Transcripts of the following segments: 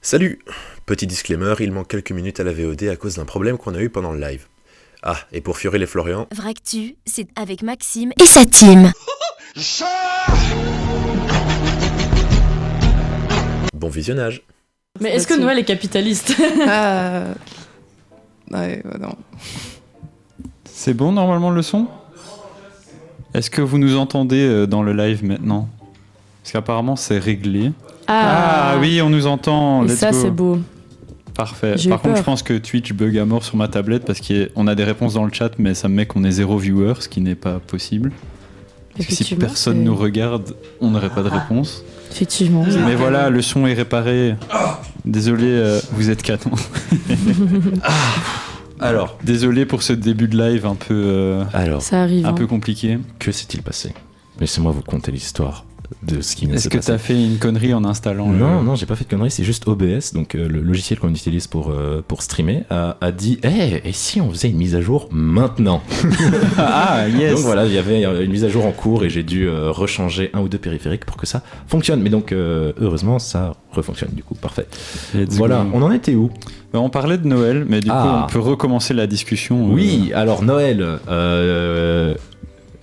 Salut! Petit disclaimer, il manque quelques minutes à la VOD à cause d'un problème qu'on a eu pendant le live. Ah, et pour Fury les Florian... Vractu, c'est avec Maxime et sa team. Bon visionnage! Mais est-ce que Noël est capitaliste? Ouais, non. C'est bon normalement le son? Est-ce que vous nous entendez dans le live maintenant? Parce qu'apparemment c'est réglé. Ah oui, on nous entend. Et Let's ça go. c'est beau. Parfait. J'ai Par eu contre, peur. je pense que Twitch bug à mort sur ma tablette parce qu'on a des réponses dans le chat, mais ça me met qu'on est 0 viewer, ce qui n'est pas possible. Parce que si Effectivement, personne c'est- nous regarde, on n'aurait pas de réponse. Effectivement. Mais voilà, le son est réparé. Désolé, vous êtes quatre. Alors, Désolé pour ce début de live un peu, Ça arrive. un hein. peu compliqué. Que s'est-il passé? Laissez-moi vous conter l'histoire de ce qui vient de Est-ce se que passer. t'as fait une connerie en installant Non, j'ai pas fait de conneries, c'est juste OBS, donc le logiciel qu'on utilise pour streamer, a dit et si on faisait une mise à jour maintenant? Ah, yes. Donc voilà, il y avait une mise à jour en cours et j'ai dû rechanger un ou deux périphériques pour que ça fonctionne. Mais donc, heureusement, ça refonctionne du coup, parfait. Let's Voilà, go. on en était où? On parlait de Noël, mais du coup, Ah. on peut recommencer la discussion. Oui, alors Noël,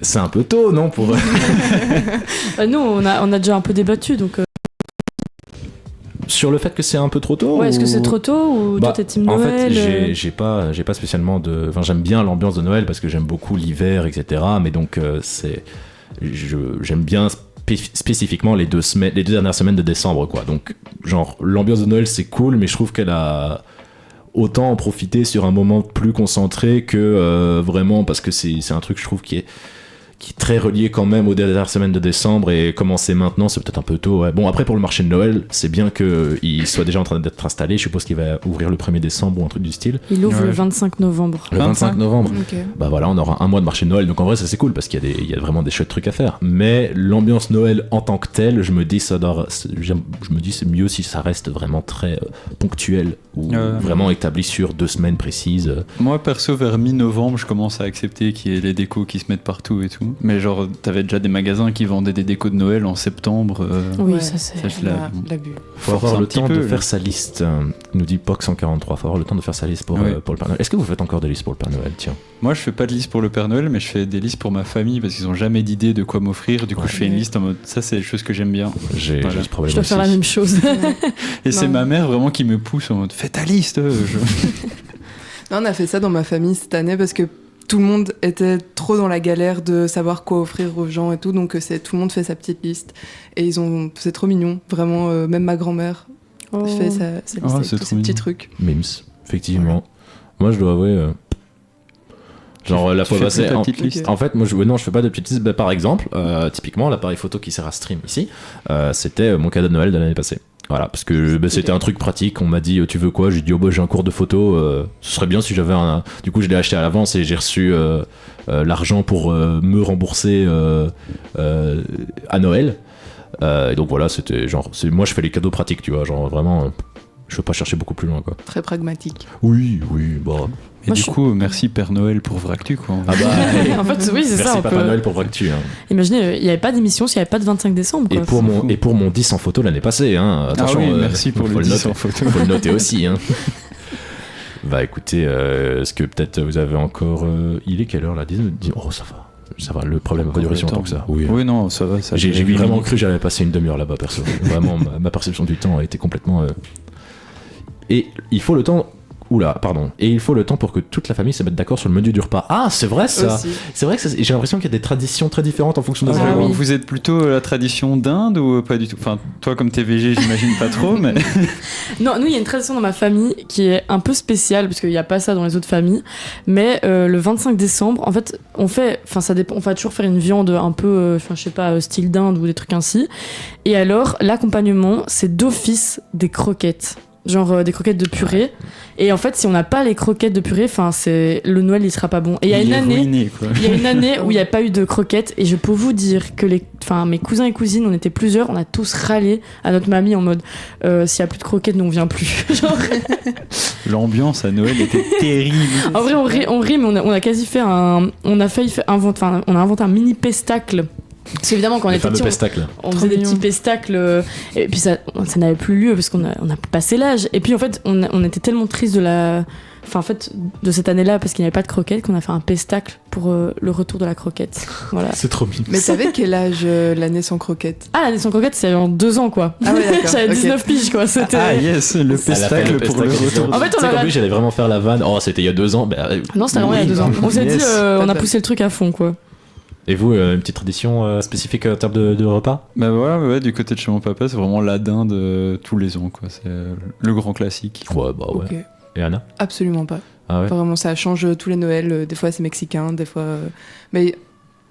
c'est un peu tôt, non pour... Nous, on a déjà un peu débattu, donc. Sur le fait que c'est un peu trop tôt? Ouais, est-ce que ou- c'est trop tôt ou Bah, toi t'es team en Noël fait, j'ai pas spécialement de. Enfin, j'aime bien l'ambiance de Noël parce que j'aime beaucoup l'hiver, etc. Mais donc, j'aime bien spécifiquement les deux dernières semaines de décembre, quoi. Donc, genre, l'ambiance de Noël, c'est cool, mais je trouve qu'elle a autant en profiter sur un moment plus concentré que vraiment parce que c'est un truc, je trouve, qui est très relié quand même aux dernières semaines de décembre, et commencer maintenant c'est peut-être un peu tôt, ouais. Bon, après pour le marché de Noël c'est bien qu'il soit déjà en train d'être installé. Je suppose qu'il va ouvrir le 1er décembre ou un truc du style, Il ouvre Ouais. le 25 novembre. le 25 novembre. Ok. Bah voilà, on aura un mois de marché de Noël, donc en vrai ça c'est cool parce qu'il y a vraiment des chouettes trucs à faire. Mais l'ambiance Noël en tant que telle, je me dis c'est mieux si ça reste vraiment très ponctuel ou vraiment établi sur 2 semaines précises. Moi, perso, vers mi-novembre, je commence à accepter qu'il y ait les décos qui se mettent partout et tout. Mais genre, t'avais déjà des magasins qui vendaient des décos de Noël en septembre. Oui, Ouais. ça c'est. Ça, je l'ai- L'abus. Faut avoir un le petit temps peu, de là. faire sa liste, nous dit POC 143. Faut avoir le temps de faire sa liste pour Ouais. le Père Noël. Est-ce que vous faites encore des listes pour le Père Noël? Tiens. Moi, je fais pas de liste pour le Père Noël, mais je fais des listes pour ma famille parce qu'ils ont jamais d'idée de quoi m'offrir. Du coup, Ouais. je fais une liste en mode ça, c'est des choses que j'aime bien. J'ai Voilà. ce problème Je dois aussi. faire la même chose. Et c'est Non. ma mère vraiment qui me pousse en mode fais ta liste. Non, on a fait ça dans ma famille cette année parce que tout le monde était trop dans la galère de savoir quoi offrir aux gens et tout, donc tout le monde fait sa petite liste et c'est trop mignon, vraiment. Même ma grand-mère Oh. fait sa liste Oh, avec c'est tous trop ces petits mignon. trucs. Mims, effectivement. Moi, je dois avouer. Genre, la Tu fois fais passée. plus ta En, petite liste. en fait, moi, je fais pas de petites listes. Bah, par exemple, typiquement, l'appareil photo qui sert à stream ici, c'était mon cadeau de Noël de l'année passée. Voilà, parce que c'était un truc pratique. On m'a dit, tu veux quoi? J'ai dit, oh, bah, j'ai un cours de photo. Ce serait bien si j'avais un. Du coup, je l'ai acheté à l'avance et j'ai reçu l'argent pour me rembourser à Noël. Et donc voilà, c'était genre. Moi, je fais les cadeaux pratiques, tu vois. Genre, vraiment, je veux pas chercher beaucoup plus loin, quoi. Très pragmatique. Oui, bon. Et Moi, du je- coup, merci Père Noël pour Vractu, quoi. Ah bah. En fait, oui, c'est Merci ça. On Papa peut... Noël pour Vractu. Hein. Imaginez, il n'y avait pas d'émission s'il n'y avait pas de 25 décembre. Et Quoi. pour mon 10 en photo l'année passée. Hein. Attention, ah oui, merci pour faut le 10 noter. en photo. Faut le noter aussi. Hein. Bah écoutez, est-ce que peut-être vous avez encore. Il est quelle heure là? Oh, ça va. Ça va, le problème n'a pas duré si longtemps que ça. Oui. Oui, non, ça va. Ça J'ai fait huit vraiment minutes. cru que j'allais passer une demi-heure là-bas, perso. Vraiment, ma perception du temps a été complètement. Et il faut le temps. Oula, pardon. Et il faut le temps pour que toute la famille se mette d'accord sur le menu du repas. Ah, c'est vrai ça. Aussi. C'est vrai que j'ai l'impression qu'il y a des traditions très différentes en fonction des Ah endroits. oui. Vous êtes plutôt la tradition d'Inde ou pas du tout? Enfin, toi, comme t'es végé, j'imagine pas trop, mais. Non, nous, il y a une tradition dans ma famille qui est un peu spéciale, parce qu'il n'y a pas ça dans les autres familles. Mais le 25 décembre, en fait, ça dépend, on va toujours faire une viande un peu, je sais pas, style d'Inde ou des trucs ainsi. Et alors, l'accompagnement, c'est d'office des croquettes. Genre des croquettes de purée. Et en fait, si on n'a pas les croquettes de purée, le Noël, il sera pas bon. Et il y a une est année. ruiné, quoi. Il y a une année où il n'y a pas eu de croquettes et je peux vous dire que mes cousins et cousines, on était plusieurs, on a tous râlé à notre mamie en mode s'il n'y a plus de croquettes, nous on vient plus. Genre, L'ambiance à Noël était terrible. en vrai, on rit, mais on a quasi fait on a inventé un mini pestacle Parce qu'évidemment, quand on Les était fameux petits, pestacles. on faisait des mignon. petits pestacles, et puis ça n'avait plus lieu parce qu'on a passé l'âge. Et puis en fait, on était tellement tristes de cette année-là parce qu'il n'y avait pas de croquettes qu'on a fait un pestacle pour le retour de la croquette. Voilà. C'est trop mignon. Mais t'avais quel âge l'année sans croquette? Ah, l'année sans croquette, c'est en 2 ans quoi. Ah ouais, d'accord. J'avais Ok. 19 piges quoi. C'était. Ah yes, le Elle a fait pestacle pour le pestacle. retour. En fait, on Tu sais a- qu'en plus, j'allais vraiment faire la vanne. Oh, c'était il y a 2 ans. Bah, Non, c'était vraiment il y a Oui, 2 ans. On s'est yes. dit, Pas on de a balle. poussé le truc à fond quoi. et vous, une petite tradition spécifique en termes de repas? Bah voilà, ouais, du côté de chez mon papa, c'est vraiment la dinde tous les ans, quoi. C'est le grand classique. Ouais, bah ouais. Ok. Et Anna? Absolument pas. Ah ouais. Vraiment, ça change tous les Noëls. Des fois, c'est mexicain, des fois. Mais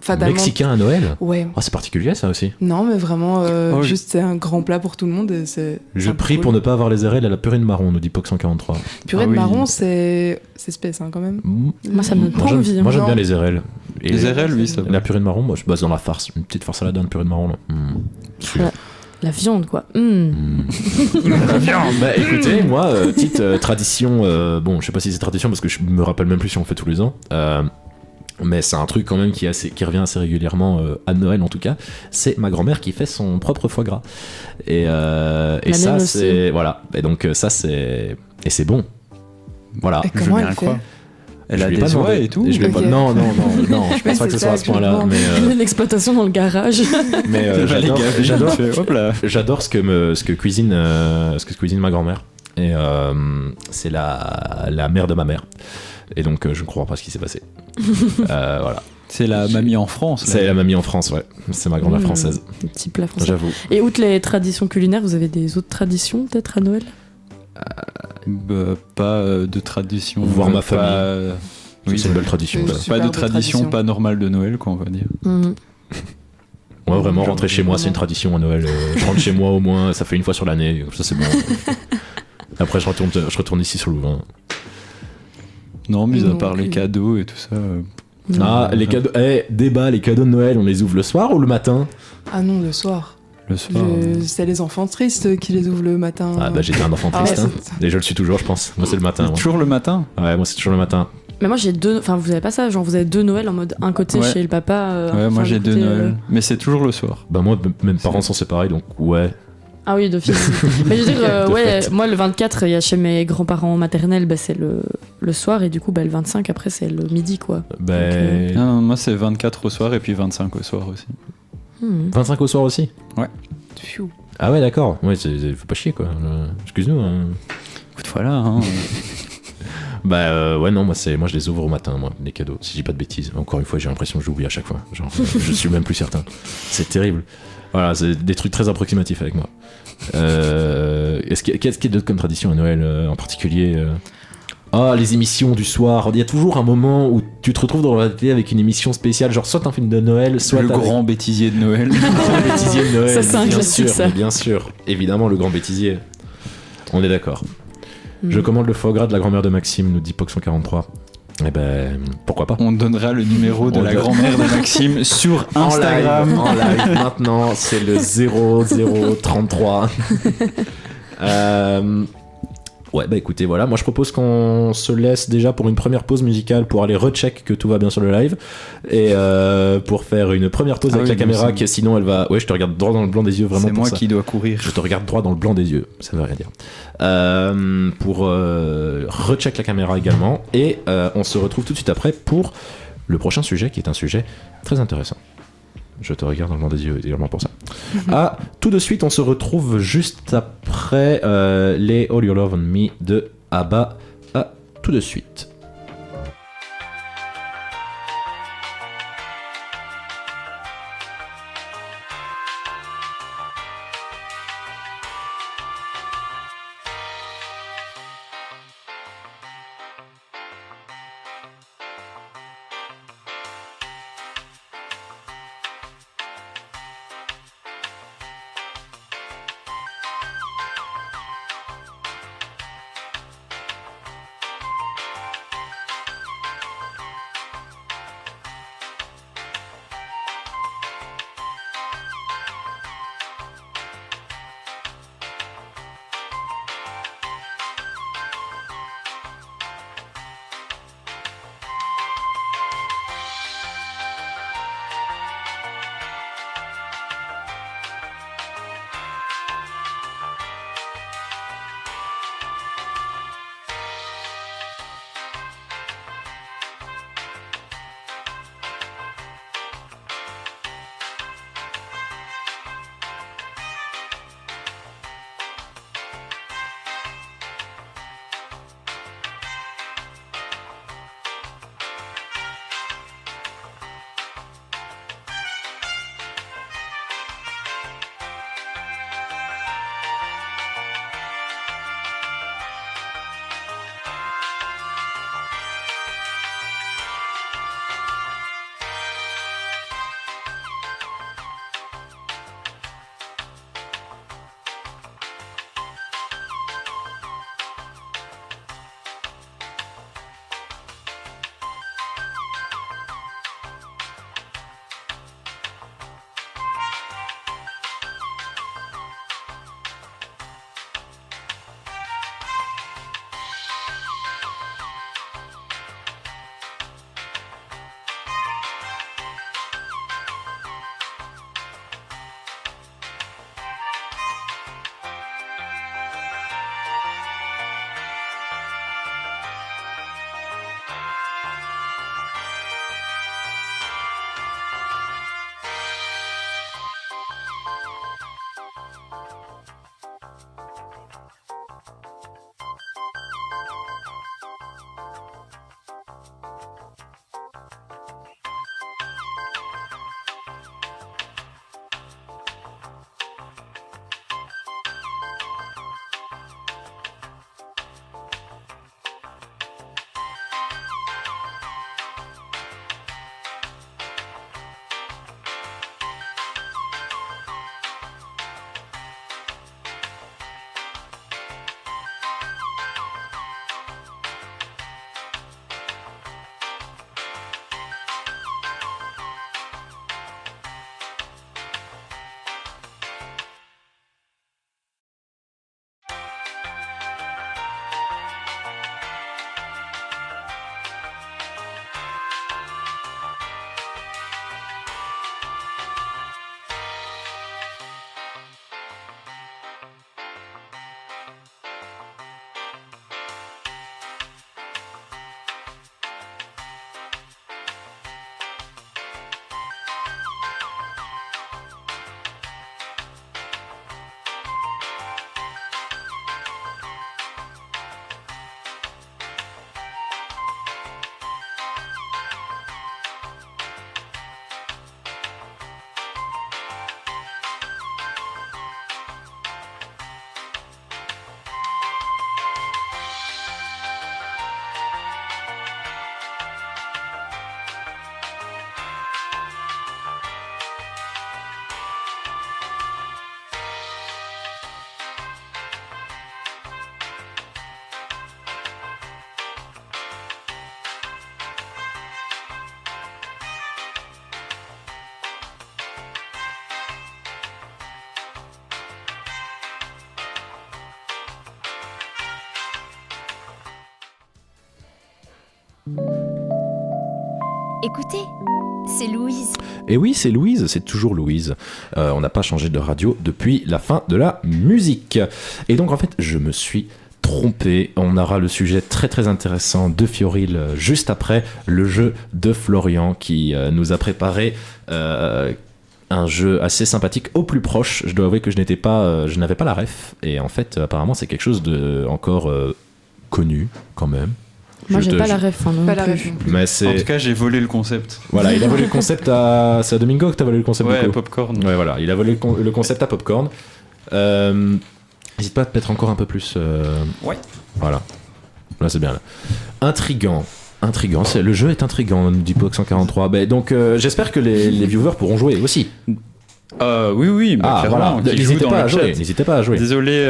fatalement. Mexicain à Noël? Ouais. Oh, c'est particulier ça aussi. Non, mais vraiment, Oh, juste c'est un grand plat pour tout le monde. Et c'est Je un peu prie cool. pour ne pas avoir les RL à la purée de marron, nous dit Pox 143. Purée Ah de oui. marron, c'est spécial quand même. Moi, ça me donne Moi, pas j'aime- envie. hein. Moi j'aime Non. bien les RL. Et Les RL, oui, ça va. la purée de marron, moi je base dans la farce. Une petite farce à la dinde, purée de marron. Là. Celui-là. La viande quoi. Bah écoutez, moi, petite tradition, bon, je sais pas si c'est tradition parce que je me rappelle même plus si on le fait tous les ans, mais c'est un truc quand même qui revient assez régulièrement à Noël en tout cas, c'est ma grand-mère qui fait son propre foie gras. Et ça, mienne c'est. Voilà. Et donc, ça, c'est. Et c'est bon. Voilà. Et Je veux comment bien elle le croire. fait? Elle Je a lui ai des pas demandé. oies et tout. Je lui ai pas- Ok. Non, je pense pas que ce c'est soit à ça ce que je point-là, demande. mais. L'exploitation dans le garage. Mais Elle va les j'adore, gaver, j'adore, elle fait, hop là. j'adore ce que cuisine ma grand-mère. Et c'est la mère de ma mère. Et donc je ne comprends pas ce qui s'est passé. Voilà. C'est la mamie en France. là. C'est la mamie en France, ouais. C'est ma grand-mère Mmh. française, Un petit plat français. j'avoue. Et outre les traditions culinaires, vous avez des autres traditions peut-être à Noël? Bah, pas de tradition. Voir ma famille. pas- Oui, c'est une belle tradition. Oui, ça. pas super de de tradition tradition. pas normale de Noël, quoi, on va dire. Moi, vraiment, rentrer chez moi, c'est une tradition à Noël. Je rentre chez moi au moins, ça fait une fois sur l'année. Ça, c'est bon. Après, je retourne ici sur Louvain. Non, mis à Non part les plus. cadeaux et tout ça. Ah, les cadeaux. Débat, les cadeaux de Noël, on les ouvre le soir ou le matin? Ah non, le soir. Le soir. C'est les enfants tristes qui les ouvrent le matin. Ah, bah, j'étais un enfant Ah, triste. ouais, hein. Et je le suis toujours, je pense. Moi, c'est le matin. moi. Toujours le matin. Ouais, moi, c'est toujours le matin. Mais moi j'ai deux. Enfin, vous avez pas ça? Genre, vous avez 2 Noëls en mode un côté Ouais. chez le papa. Ouais, moi enfin, j'ai l'autre 2 côté, Noëls. Mais c'est toujours le soir. Bah, moi, mes parents sont séparés, donc ouais. Ah oui, d'office. Mais je veux dire, De ouais, fait. moi le 24, il y a chez mes grands-parents maternels, bah, c'est le soir, et du coup, bah, le 25, après, c'est le midi, quoi. Ben. Non, moi c'est 24 au soir et puis 25 au soir aussi. 25 au soir aussi? Pfiou. Ah ouais, d'accord. Ouais, faut pas chier, quoi. Excuse-nous. Hein. Écoute, voilà. Hein. Bah ouais, non, moi je les ouvre au matin, moi, les cadeaux, si je dis pas de bêtises. Encore une fois, j'ai l'impression que j'oublie à chaque fois. Genre, je suis même plus certain. C'est terrible. Voilà, c'est des trucs très approximatifs avec moi. Qu'est-ce qu'il y a d'autre comme tradition à Noël en particulier Ah, les émissions du soir. Il y a toujours un moment où tu te retrouves dans la télé avec une émission spéciale, genre soit un film de Noël, soit le avec- grand bêtisier de Noël. le grand bêtisier de Noël. Ça, c'est un bien classique, sûr, ça. mais bien sûr. Évidemment, le grand bêtisier. On est d'accord. Je commande le foie gras de la grand-mère de Maxime, nous dit Pox 143. Eh ben, pourquoi pas? On donnera le numéro de On la donne- grand-mère de Maxime sur En Instagram. live, maintenant, c'est le 0033. Ouais, bah écoutez, voilà. Moi, je propose qu'on se laisse déjà pour une première pause musicale pour aller recheck que tout va bien sur le live et pour faire une première pause Ah avec oui, la caméra, c'est- qui sinon elle va. Ouais, je te regarde droit dans le blanc des yeux, vraiment. C'est pour moi ça. qui dois courir. Je te regarde droit dans le blanc des yeux, ça ne veut rien dire. Pour recheck la caméra également. Et on se retrouve tout de suite après pour le prochain sujet, qui est un sujet très intéressant. Je te regarde dans le blanc des yeux également pour ça. Ah, tout de suite, on se retrouve juste après les All Your Love on Me de ABBA. À tout de suite. Écoutez, c'est Louise. Et oui, c'est Louise, c'est toujours Louise. On n'a pas changé de radio depuis la fin de la musique. Et donc en fait, je me suis trompé. On aura le sujet très très intéressant de Fioril juste après le jeu de Florian qui nous a préparé un jeu assez sympathique au plus proche. Je dois avouer que je n'avais pas la ref. Et en fait, apparemment, c'est quelque chose de encore connu quand même. Moi, j'ai pas la ref. Non Pas la plus. ref non plus. Mais En tout cas, j'ai volé le concept. Voilà, il a volé le concept à... C'est à Domingo que t'as volé le concept du Ouais, coup. Popcorn. Ouais, voilà, il a volé le concept à Popcorn. N'hésite pas à te mettre encore un peu plus... Ouais. Voilà. Là, c'est bien. Là. Intriguant, le jeu est intriguant, nous dit Pox 143. Ben, donc, j'espère que les viewers pourront jouer aussi. Oui, bah, clairement, voilà. qui jouent dans le chat. N'hésitez pas à jouer. Désolé,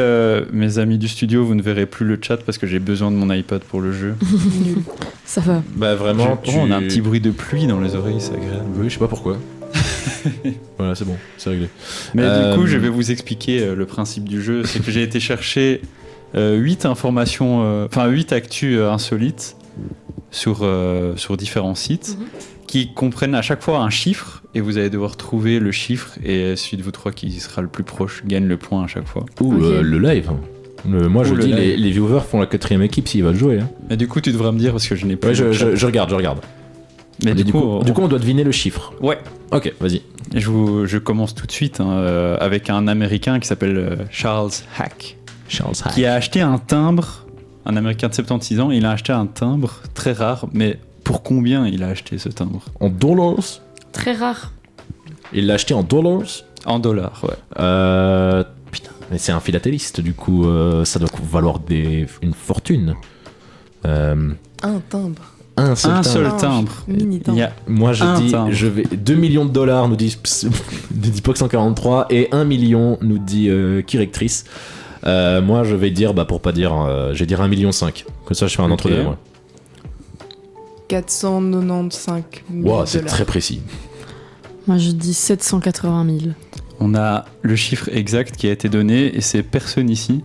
mes amis du studio, vous ne verrez plus le chat parce que j'ai besoin de mon iPad pour le jeu. Ça va. Bah, vraiment, On a un petit bruit de pluie dans les oreilles, c'est agréable. Oui, je sais pas pourquoi. Voilà, c'est bon, c'est réglé. Mais du coup, je vais vous expliquer le principe du jeu. C'est que j'ai été chercher 8 informations, 8 actus insolites sur différents sites qui comprennent à chaque fois un chiffre et vous allez devoir trouver le chiffre et celui de vous trois qui sera le plus proche gagne le point à chaque fois. Ou Ok. le live. Moi, Ou je le dis, live. les viewers font la 4ème équipe s'ils veulent jouer. Hein. Et du coup, tu devras me dire parce que je n'ai pas. Ouais, je regarde. Mais du coup, on doit deviner le chiffre. Ouais. Ok, vas-y. Et je commence tout de suite avec un Américain qui s'appelle Charles Hack, Charles Hack. qui a acheté un timbre, un Américain de 76 ans, il a acheté un timbre très rare, mais pour combien il a acheté ce timbre? En dollars. Très rare. Il l'a acheté en dollars. En dollars, ouais. Putain, mais c'est un philatéliste, du coup, ça doit valoir une fortune. Un timbre. Un seul Un timbre. seul timbre. Mini timbre. Il y a Moi, je Un dis, timbre. je vais 2 millions de dollars, nous dit Pox 143, et 1 million, nous dit Kirectrice. Moi, je vais dire, pour pas dire, je vais dire 1,5 million. Comme ça, je fais un Ok. entre-deux, moi. 495 000 Wow, c'est dollars. très précis. Moi, je dis 780 000. On a le chiffre exact qui a été donné et c'est personne ici.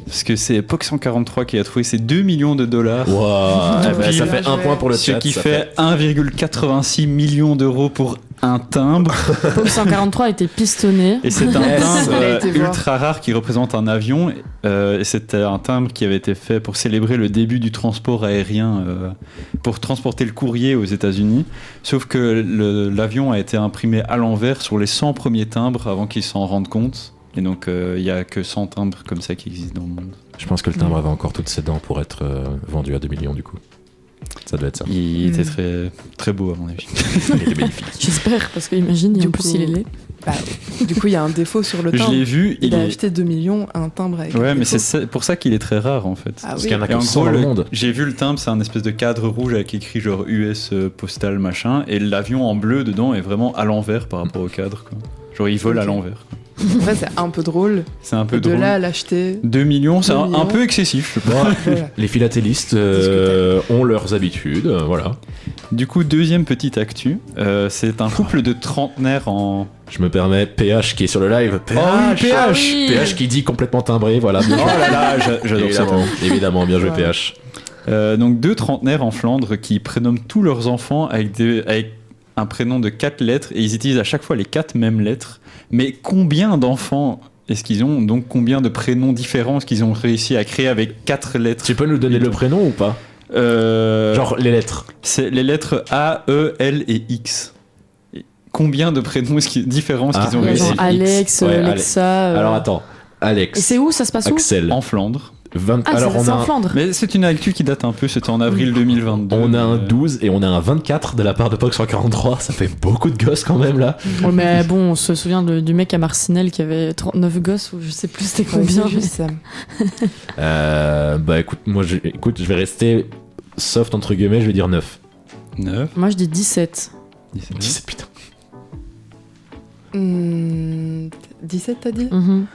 Parce que c'est Pox 143 qui a trouvé ces 2 millions de dollars. Wow, eh ben, ça fait un point pour le Ce chat. qui ça fait 1,86 million d'euros pour un timbre. Pop 143 était pistonné. Et c'est un Yes. timbre Fallait été voir. ultra rare qui représente un avion. Et c'était un timbre qui avait été fait pour célébrer le début du transport aérien, pour transporter le courrier aux États-Unis. Sauf que l'avion a été imprimé à l'envers sur les 100 premiers timbres avant qu'ils s'en rendent compte. Et donc il n'y a que 100 timbres comme ça qui existent dans le monde. Je pense que le timbre avait encore toutes ses dents pour être vendu à 2 millions du coup. Ça doit être ça. Il était très, très beau à mon avis. Il était magnifique. J'espère, parce que imagine, Du en plus coup- il est laid. Bah, du coup, il y a un défaut sur le Je timbre. l'ai vu. Il a est- acheté 2 millions, un timbre avec Ouais, un mais défaut. c'est pour ça qu'il est très rare en fait. Ah Parce oui. qu'il y en a Et en que 100 gros, dans le monde. j'ai vu le timbre, c'est un espèce de cadre rouge avec écrit genre US postal machin, et l'avion en bleu dedans est vraiment à l'envers par rapport au cadre. Quoi. Genre il vole à Ok. l'envers. quoi. En vrai, c'est un peu drôle. C'est un peu de drôle. là à l'acheter. 2 millions, c'est 2 un millions. peu excessif, je pense. Voilà. Les philatélistes ont leurs habitudes, voilà. Du coup, deuxième petite actu, c'est un couple de trentenaires en... Je me permets, PH qui est sur le live. PH, Oh oui, Ah oui. PH qui dit complètement timbré, voilà. Bien Oh joué. là là, j'adore ça. Évidemment, évidemment, bien joué Ouais. PH. Donc deux trentenaires en Flandre qui prénomment tous leurs enfants avec un prénom de 4 lettres, et ils utilisent à chaque fois les 4 mêmes lettres. Mais combien d'enfants est-ce qu'ils ont? Donc combien de prénoms différents est-ce qu'ils ont réussi à créer avec 4 lettres? Tu peux nous donner le prénom ou pas Genre les lettres. C'est les lettres A, E, L et X. Et combien de prénoms différents est-ce qu'ils ont Il y a réussi? genre Alex, Ouais, Alexa. Alors attends, Et Alex, c'est où? Ça se passe où? Axel. En Flandre. Alors c'est on a, en Flandre. Mais c'est une actu qui date un peu, c'était en avril 2022. on a un mais- 12 et on a un 24 de la part de Pox 143. Ça fait beaucoup de gosses quand même là. Ouais, mais bon, on se souvient du mec à Marcinelle qui avait 39 gosses, ou je sais plus c'était Ouais, combien. c'est juste ça. Bah écoute, moi je vais rester soft entre guillemets, je vais dire 9. 9, Moi je dis 17. 17 putain. 17, t'as dit Mhm.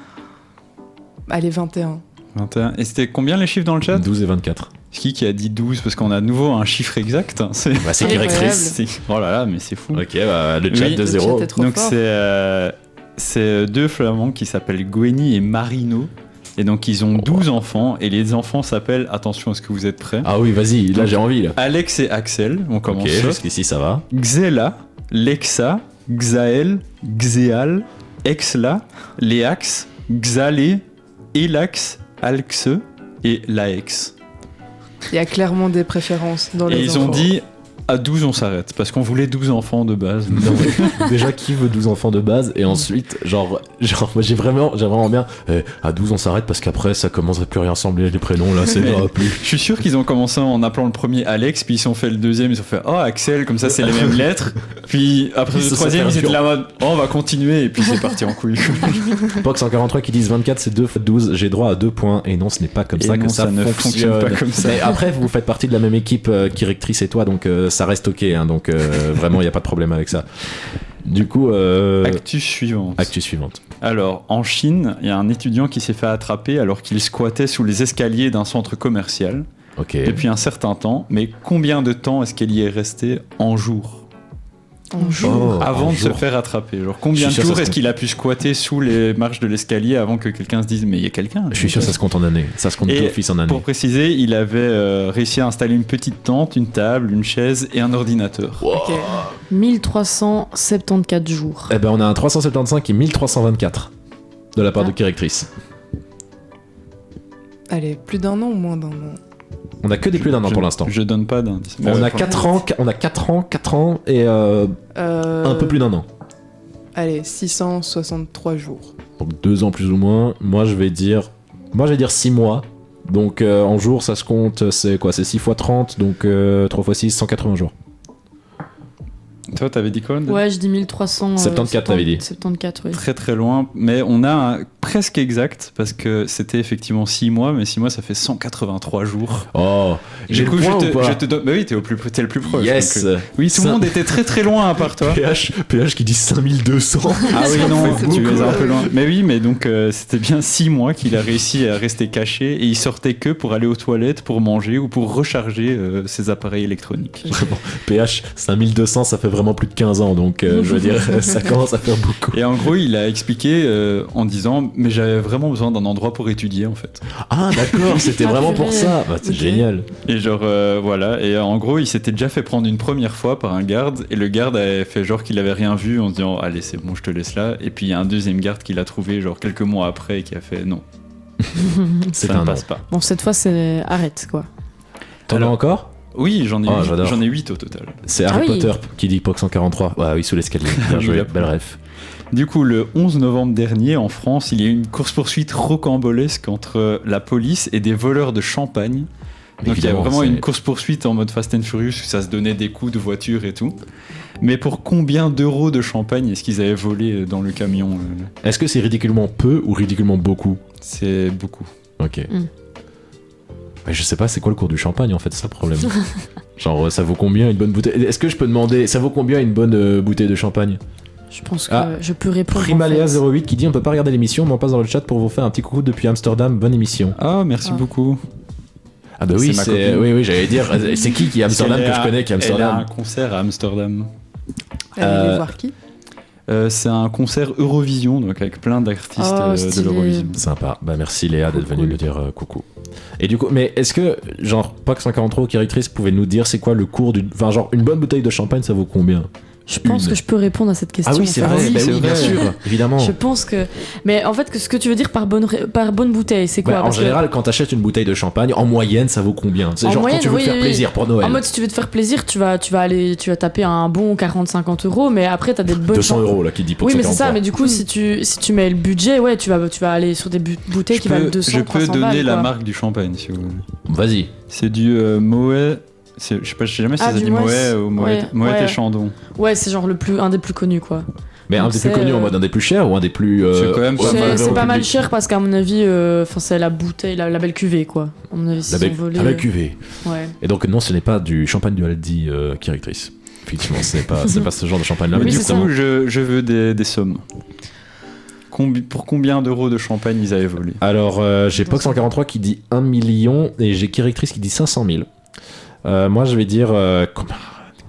Allez, 21. 21. Et c'était combien les chiffres dans le chat? 12 et 24. Qui a dit 12? Parce qu'on a à nouveau un chiffre exact. C'est... Bah c'est Incroyable. directrice. c'est- Oh là là, mais c'est fou. Ok, bah le chat Oui, de le 0. chat est trop Donc fort. c'est deux Flamands qui s'appellent Gwenny et Marino Et donc ils ont 12 enfants et les enfants s'appellent, attention, est-ce que vous êtes prêts? Ah oui, vas-y, là j'ai envie là. Alex et Axel, on commence. Ok, jusqu'ici ça va. Xela, Lexa, Xael, Xéal, Exla, Léax, Xalé, Elax, Alxe et Laex. Il y a clairement des préférences dans les Et ils enfants. ont dit à 12 on s'arrête parce qu'on voulait 12 enfants de base. Non, mais déjà, qui veut 12 enfants de base? Et ensuite, genre moi j'ai vraiment bien. À 12, on s'arrête parce qu'après, ça commence à plus rien ressembler les prénoms là, c'est Mais- pas plus. Je suis sûr qu'ils ont commencé en appelant le premier Alex, puis ils ont fait le deuxième, ils ont fait oh Axel, comme ça c'est les mêmes lettres. Puis après Ça, le ça troisième, fait ils un étaient là en mode oh, on va continuer, et puis c'est parti en couille. Pox 143 qui disent 24, c'est 2 x 12, j'ai droit à 2 points. Et non, ce n'est pas comme Et ça non, que ça ça ne fonctionne pas comme ça. Mais après, vous faites partie de la même équipe qu'Irectrice et toi, donc ça reste ok. Hein, donc vraiment, il n'y a pas de problème avec ça. Du coup, Actu suivante. actu suivante. Alors, en Chine, il y a un étudiant qui s'est fait attraper alors qu'il squattait sous les escaliers d'un centre commercial Ok. depuis un certain temps. Mais combien de temps est-ce qu'il y est resté en jour En jour. Oh, avant un de se jour. faire attraper? Genre, combien Je de suis sûr jours ça est-ce se qu'il a pu squatter sous les marches de l'escalier avant que quelqu'un se dise mais il y a quelqu'un? Je suis sûr que ça se compte en années. Ça se compte Et d'office en années. Pour préciser, il avait réussi à installer une petite tente, une table, une chaise et un ordinateur. Ok. 1374 jours. Eh ben, on a un 375 et 1324 de la part de Ah. Kirectrice. Allez, plus d'un an ou moins d'un an? On a que des plus d'un an Je- pour l'instant. Je donne pas d'indice. Mais On ouais, a 4 ans, on a 4 ans et un peu plus d'un an. Allez, 663 jours. Donc 2 ans plus ou moins. Moi je vais dire 6 mois. Donc en jours ça se compte, c'est quoi? C'est 6 x 30, donc 3 x 6, 180 jours. Toi, t'avais dit quoi? Ouais, je dis 1300. 74, t'avais dit. 74, oui. Très très loin, mais on a un presque exact parce que c'était effectivement 6 mois, mais 6 mois ça fait 183 jours. Oh, j'ai Du le coup, point ou pas? je te donne. Bah oui, t'es le plus proche. Yes. donc, oui, tout le Ça- monde était très très loin à part toi. PH qui dit 5200. Ah oui, non, fait tu beaucoup. es un peu loin. Mais oui, mais donc c'était bien 6 mois qu'il a réussi à rester caché et il sortait que pour aller aux toilettes, pour manger ou pour recharger ses appareils électroniques. Vraiment, PH 5200 ça fait vraiment plus de 15 ans, donc je veux dire ça commence à faire beaucoup. Et en gros, il a expliqué en disant mais j'avais vraiment besoin d'un endroit pour étudier en fait. Ah d'accord, c'était Ah, vraiment purée. pour ça. Bah, c'est Ok. génial. Et genre voilà, et en gros, il s'était déjà fait prendre une première fois par un garde et le garde avait fait genre qu'il avait rien vu en se disant allez, c'est bon, je te laisse là. Et puis il y a un deuxième garde qui l'a trouvé genre quelques mois après et qui a fait non, C'est ça ne un nom. passe pas. Bon, cette fois, c'est arrête, quoi. T'en as Alors- encore? Oui, j'en ai Oh, j'adore. j'en ai 8 au total. C'est Ah Harry oui. Potter qui dit Pox 143. Ouais, oui, sous l'escalier. Bien joué, Yep. belle ref. Du coup, le 11 novembre dernier, en France, il y a eu une course-poursuite rocambolesque entre la police et des voleurs de champagne. Donc il y a Évidemment, vraiment c'est- une course-poursuite en mode Fast and Furious où ça se donnait des coups de voiture et tout. Mais pour combien d'euros de champagne est-ce qu'ils avaient volé dans le camion Est-ce que c'est ridiculement peu ou ridiculement beaucoup? C'est beaucoup. Ok. Mm. Mais je sais pas, c'est quoi le cours du champagne en fait, c'est ça le problème. Genre, ça vaut combien une bonne bouteille? Est-ce que je peux demander, ça vaut combien une bonne bouteille de champagne? Je pense que Ah. je peux répondre. en fait. Primaléa08 qui dit on peut pas regarder l'émission, mais on passe dans le chat pour vous faire un petit coucou depuis Amsterdam, bonne émission. Ah, merci Ah. beaucoup. Ah bah oui, C'est ma c'est copine. oui, j'allais dire, c'est qui est Amsterdam que je connais qui est Elle a un Amsterdam? concert à Amsterdam. Allez Euh, voir qui? C'est un concert Eurovision, donc avec plein d'artistes Oh, de stylé. l'Eurovision. Sympa, bah merci Léa d'être venue Cool. nous dire coucou. Et du coup, mais est-ce que, genre, Pox 143 ou Kirectrice pouvait nous dire c'est quoi le cours du. Enfin, genre, une bonne bouteille de champagne ça vaut combien? Je pense Une. que je peux répondre à cette question. Ah oui, en c'est fait. vrai, oui, bah c'est oui, bien vrai. sûr, évidemment. Je pense que. Mais en fait, ce que tu veux dire par bonne bouteille, c'est quoi? Bah, en Parce que- général, quand t'achètes une bouteille de champagne, en moyenne, ça vaut combien? C'est En genre moyenne, quand tu veux oui, te faire oui. plaisir pour Noël. En mode, si tu veux te faire plaisir, tu vas taper un bon 40-50 euros, mais après, t'as des bonnes 200 euros là qui dit pour Oui, mais c'est ça, 143. mais du coup, si tu mets le budget, ouais, tu vas aller sur des bouteilles qui valent 200, je peux 300 donner balles, la quoi. marque du champagne si vous voulez. Vas-y. C'est du Moët. Je sais jamais si Ah, ça du dit Moët. Moët ou Moët, Ouais, Moët ouais. et Chandon. Ouais, c'est genre un des plus connus, quoi. Mais un Donc des plus c'est, connus en mode un des plus chers ou un des plus. C'est quand même pas mal. C'est pas mal public. cher parce qu'à mon avis, c'est la bouteille, la belle cuvée, quoi. À mon avis, La s'ils belle, ont volé. la belle cuvée. Ouais. Et donc, non, ce n'est pas du champagne de Aldi Kirectrice. Effectivement, c'est pas ce genre de champagne là. Oui, Mais du c'est coup, ça. je veux des sommes. Pour combien d'euros de champagne ils avaient volé? Alors, j'ai Pox 143 qui dit 1 million et j'ai Kirectrice qui dit 500 000. Moi, je vais dire.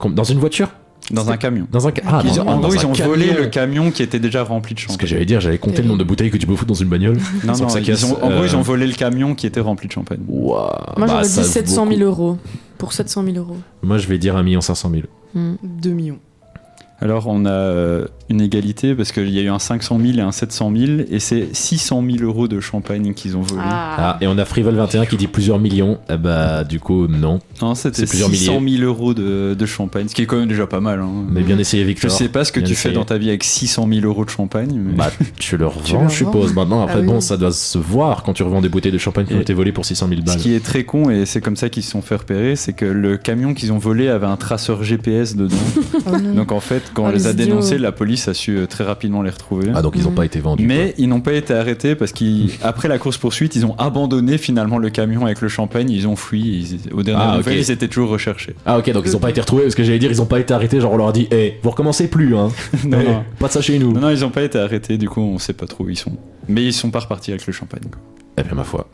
Dans une voiture? Dans un camion. En Ils ont volé camion. le camion qui était déjà rempli de Ce champagne. que j'allais dire, j'avais compté le nombre de bouteilles que tu peux foutre dans une bagnole. Non, sans non, que ça casse, en gros, ils ont volé le camion qui était rempli de champagne. Ouah, Moi, j'aurais ça dit vaut 700 000 beaucoup. euros. Pour 700 000 euros. Moi, je vais dire 1 500 000. 2 millions. Alors, on a une égalité parce qu'il y a eu un 500 000 et un 700 000 et c'est 600 000 euros de champagne qu'ils ont volé. Ah, et on a Frivol21 qui dit plusieurs millions. Eh bah, du coup, non. Non, c'était C'est plusieurs 600 000 euros de champagne, ce qui est quand même déjà pas mal. Hein. Mais bien essayé, Je Victor. sais pas ce que Bien tu fais essayé. dans ta vie avec 600 000 euros de champagne. Mais... Bah, tu le le revends, je revends. suppose. Maintenant, après, Ah oui. bon, ça doit se voir quand tu revends des bouteilles de champagne qui ont Et- été volées pour 600 000 Ce balles. qui est très con, et c'est comme ça qu'ils se sont fait repérer, c'est que le camion qu'ils ont volé avait un traceur GPS dedans. Donc en fait, quand on Ah, les a les idiots. dénoncés, la police a su très rapidement les retrouver. Ah, donc ils n'ont pas été vendus. Mais ils n'ont pas été arrêtés parce qu'après la course-poursuite, ils ont abandonné finalement le camion avec le champagne, ils ont fui. Au dernier Ah, nouvelles, ok. ils étaient toujours recherchés. quoi. Ah, ok, donc ils n'ont pas été retrouvés parce que j'allais dire, ils n'ont pas été arrêtés. Genre, on leur a dit, hé, vous recommencez plus, hein. Non, Eh, non. Pas de ça chez nous. Non, ils n'ont pas été arrêtés, du coup, on sait pas trop où ils sont. Mais ils sont pas repartis avec le champagne. Quoi. Eh bien, ma foi.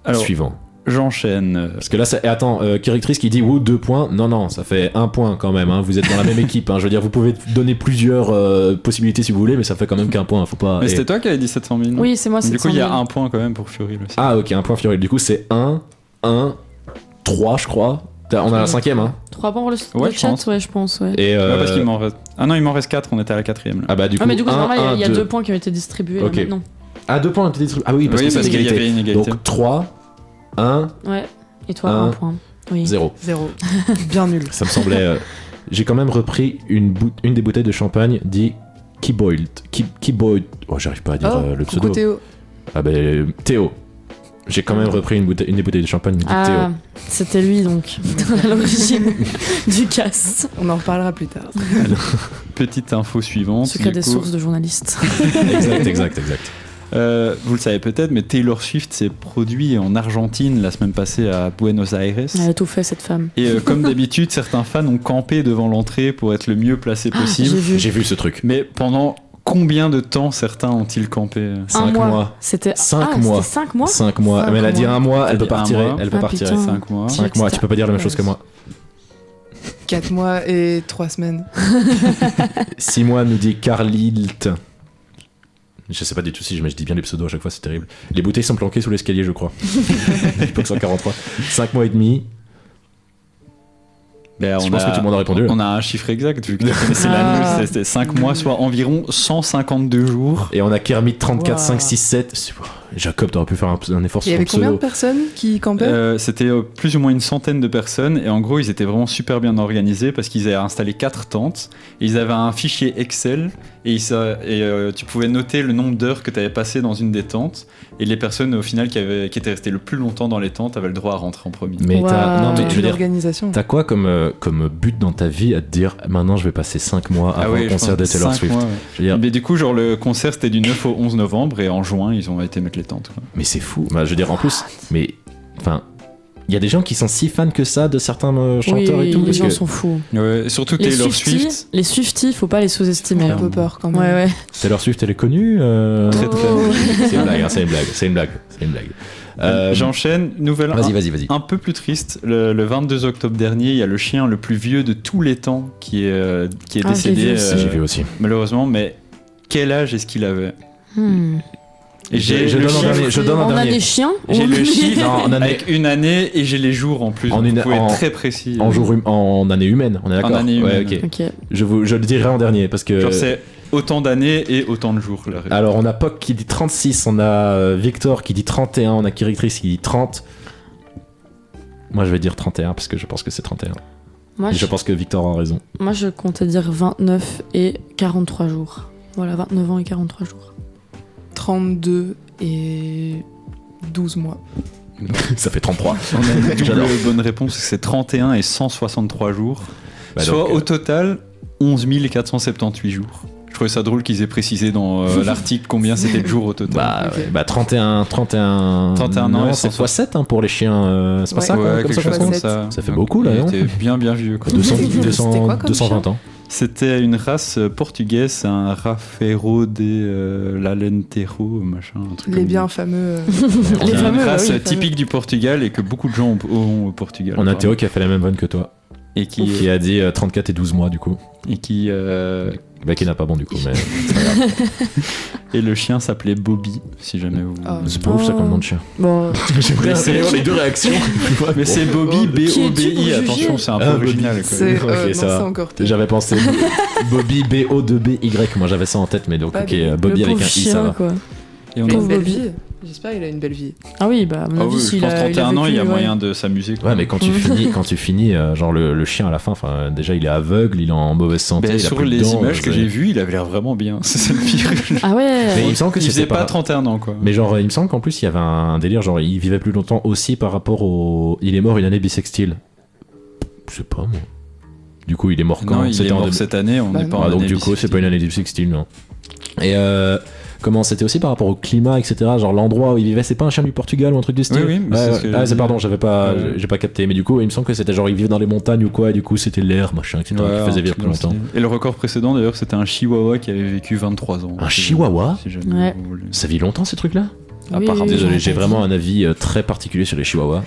Alors, Suivant. j'enchaîne. Parce que là, et attends, Kérictrice qui dit Wood 2 points. Non, non, ça fait 1 point quand même. Hein. Vous êtes dans la même équipe. Hein. Je veux dire, vous pouvez donner plusieurs possibilités si vous voulez, mais ça fait quand même qu'un point. Faut pas. Mais et- c'était toi qui avais dit 700 000 non Oui, c'est moi, Du 700 coup, il y 000. a un point quand même pour Fioril aussi. Ah, ok, un point Fioril. Du coup, c'est 1, 3, je crois. On a la 5ème, hein. 3 points pour le Ouais, le je chat, pense. ouais, je pense, ouais. Et Ouais, parce qu'il m'en reste. Ah non, il m'en reste 4, on était à la 4ème. Là. Ah, bah, du coup, Ah, mais du coup, c'est 1, normal, il y a 2. 2 points qui ont été distribués Ok. là maintenant. Ah, 2 points ont été distribués. Ah oui, parce Oui, que c'est parce qu'il y égalité. avait une égalité. Donc 3, 1, Ouais. Et toi, Un. 1 point. Oui. 0. 0. Bien nul. Ça me semblait. J'ai quand même repris une des bouteilles de champagne dit Keyboiled. Keyboiled. Oh, j'arrive pas à dire le coucou pseudo. Théo. Ah, ben, Théo. J'ai quand même repris une des bouteilles de champagne dit Ah, Théo. c'était lui donc, à l'origine du cast. On en reparlera plus tard. Petite info suivante. Secret du des coup. sources de journalistes. Exact. Vous le savez peut-être, mais Taylor Swift s'est produit en Argentine la semaine passée à Buenos Aires. Elle a tout fait, cette femme. Et comme d'habitude, certains fans ont campé devant l'entrée pour être le mieux placé J'ai possible. vu. J'ai vu ce truc. Mais pendant combien de temps certains ont-ils campé 5 mois. C'était 5 ah, mois. C'était 5 mois 5 mois. Cinq Mais elle a dit mois. 1 mois, elle Elle peut a dit un partir. mois. Elle peut Ah, partir. putain. 5 mois. 5 mois, tu peux pas dire la même chose que moi. 4 mois et 3 semaines. 6 mois, nous dit Carlilt. Je sais pas du tout si je dis bien les pseudos à chaque fois, c'est terrible. Les bouteilles sont planquées sous l'escalier, je crois. Époque 143. 5 mois et demi. Ben, Je pense que tout le monde a répondu. On a un chiffre exact, vu que tu connaissais Ah. la news, c'était 5 mois, soit environ 152 jours. Et on a Kermit 34, Wow. 5, 6, 7. Jacob, t'aurais pu faire un effort Il sur y ton avait combien de pseudo. personnes qui campaient C'était plus ou moins une centaine de personnes et en gros ils étaient vraiment super bien organisés parce qu'ils avaient installé 4 tentes et ils avaient un fichier Excel et, tu pouvais noter le nombre d'heures que tu avais passé dans une des tentes et les personnes au final qui étaient restées le plus longtemps dans les tentes avaient le droit à rentrer en premier. Mais Wow. non, mais je veux Une dire, organisation. t'as quoi comme but dans ta vie à te dire maintenant je vais passer 5 mois avant oui, le je concert de pense Taylor 5 Swift mois, ouais. Je veux dire, Mais du coup genre le concert c'était du 9 au 11 novembre et en juin ils ont été mettre les tentes. Quoi. mais c'est fou. Bah, je veux dire, en plus, mais enfin, il y a des gens qui sont si fans que ça de certains chanteurs oui, et tout. les parce gens que sont fous. Ouais, et surtout Les Taylor Swifties, Swift. les Swifties, faut pas les sous-estimer. J'ai un hein. peu peur quand même. Ouais, ouais. Taylor Swift, elle est connue. Très, très. Oh. C'est une blague, hein, c'est une blague, c'est une blague, c'est une blague. J'enchaîne, nouvelle Vas-y. un peu plus triste. Le 22 octobre dernier, il y a le chien le plus vieux de tous les temps qui est Ah, je l'ai décédé, vu aussi. J'ai vu aussi. malheureusement. Mais quel âge est-ce qu'il avait Et Je le donne en chiffre- dernier. Je donne en On a dernier. des chiens J'ai le chiffre Non, en année- avec une année et j'ai les jours en plus. En donc une- vous pouvez en- être très précis. En année humaine, on est d'accord. année Ouais, humaine. ok. Ok. Je le dirai en dernier parce que. Genre c'est autant d'années et autant de jours. La réponse. Alors on a Poc qui dit 36, on a Victor qui dit 31, on a Kirictrice qui dit 30. Moi je vais dire 31 parce que je pense que c'est 31. Moi, Et je pense que Victor a raison. moi, je comptais dire 29 et 43 jours. Voilà, 29 ans et 43 jours. 32 et 12 mois. Ça fait 33. On a une double J'adore. bonne réponse, c'est 31 et 163 jours. Bah, Soit donc, au total 11 478 jours. Je trouvais ça drôle qu'ils aient précisé dans l'article combien c'était de jours au total. Bah, Ok. ouais, bah 31 31 ans non, et c'est 160. x7 hein, pour les chiens. C'est pas Ouais. ça Ouais, comme quelque ça chose qu'on comme compte ça. Ça fait beaucoup, là, Il non était bien vieux. Quoi. 200, C'était quoi comme 220 ans. C'était une race portugaise, un Rafeiro de l'Alentejo, machin. Un truc Les comme bien ça. fameux. C'est Les une fameux, race oui, les typique du Portugal et que beaucoup de gens ont au Portugal. On a apparemment. Théo qui a fait la même vanne que toi. Et Qui a dit 34 et 12 mois, du coup. Et qui. Bah, qui n'a pas bon, du coup, mais c'est pas grave. Et le chien s'appelait Bobby, si jamais vous. C'est pas ouf ça comme nom de chien. Bon, J'aimerais avoir les deux réactions. Mais c'est Bobby, Qui es-tu B-O-B-I, pour attention, juger c'est un peu Ah, original. Bobby. Quoi. C'est Ok, non, ça c'est va. encore pire. J'avais pensé Bobby, B-O-2-B-Y. Moi, j'avais ça en tête, mais donc, Pas ok, Bobby. Bobby le avec pauvre un I, ça chien, va. quoi. Et on Il a a- une belle Bobby. vie. J'espère qu'il a une belle vie. Ah oui, bah, à mon Ah avis, oui, je s'il pense a 31 ans, il y a vécu, moyen de s'amuser. quoi. Ouais, mais quand tu finis, genre le chien à la fin, enfin, déjà il est aveugle, il est en mauvaise santé. Ben, il a sur plus de les dents, images que c'est- j'ai vues, il avait l'air vraiment bien. C'est ça le pire. Ah ouais. Mais il me semble que Il c'était faisait pas 31 ans, quoi. Mais genre, il me semble qu'en plus il y avait un délire, genre il vivait plus longtemps aussi par rapport au. Il est mort une année bissextile. Je sais pas moi. Du coup, il est mort quand Non, il C'était est en mort 2000. cette année, on Bah n'est pas non. en Ah, donc année du coup, c'est pas une année bissextile, non. Et comment c'était aussi par rapport au climat, etc. Genre l'endroit où il vivait, c'est pas un chien du Portugal ou un truc du style. Oui, oui, mais Ouais, c'est ouais. ce que Ah, j'ai c'est dit. pardon, j'ai pas capté. Mais du coup, il me semble que c'était genre il vivait dans les montagnes ou quoi, et du coup c'était l'air, machin, etc. Ouais, qui faisait un vivre truc plus dans le longtemps. style. Et le record précédent, d'ailleurs, c'était un chihuahua qui avait vécu 23 ans. Un Si chihuahua si jamais Ouais. vous voulez. Ça vit longtemps ces trucs-là Oui, apparemment. oui, Désolé, j'aurais j'ai pas vraiment dit. un avis très particulier sur les chihuahuas.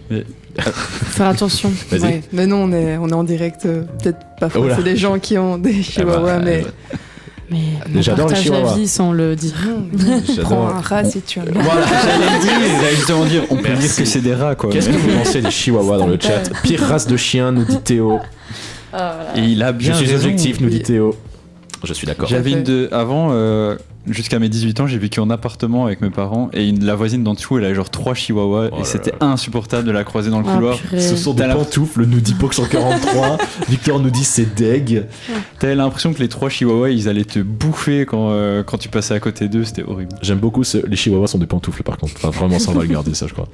Faut faire attention. Vas-y. Ouais, mais non, on est en direct. Peut-être pas Oh là. c'est des gens qui ont des chihuahuas, mais. Mais J'adore on les partage la chihuahuas. vie sans le dire. Prends un rat si tu as. Voilà, j'allais justement dire, on peut Merci. dire que c'est des rats, quoi. Qu'est-ce que vous pensez des chihuahuas dans le chat? Pire race de chien, nous dit Théo. Et il a Je bien suis raison. objectif, nous dit Oui. Théo. Je suis d'accord. J'avais avant, jusqu'à mes 18 ans, j'ai vécu en appartement avec mes parents et la voisine d'en dessous, elle avait genre 3 chihuahuas Oh et là c'était là. insupportable de la croiser dans le Ah, couloir. purée. Ce sont des T'as la- pantoufles, nous dit Pox143. Victor nous dit c'est deg. T'avais l'impression que les 3 chihuahuas, ils allaient te bouffer quand tu passais à côté d'eux, c'était horrible. J'aime beaucoup les chihuahuas sont des pantoufles par contre. Enfin, vraiment sans vulgariser ça, je crois.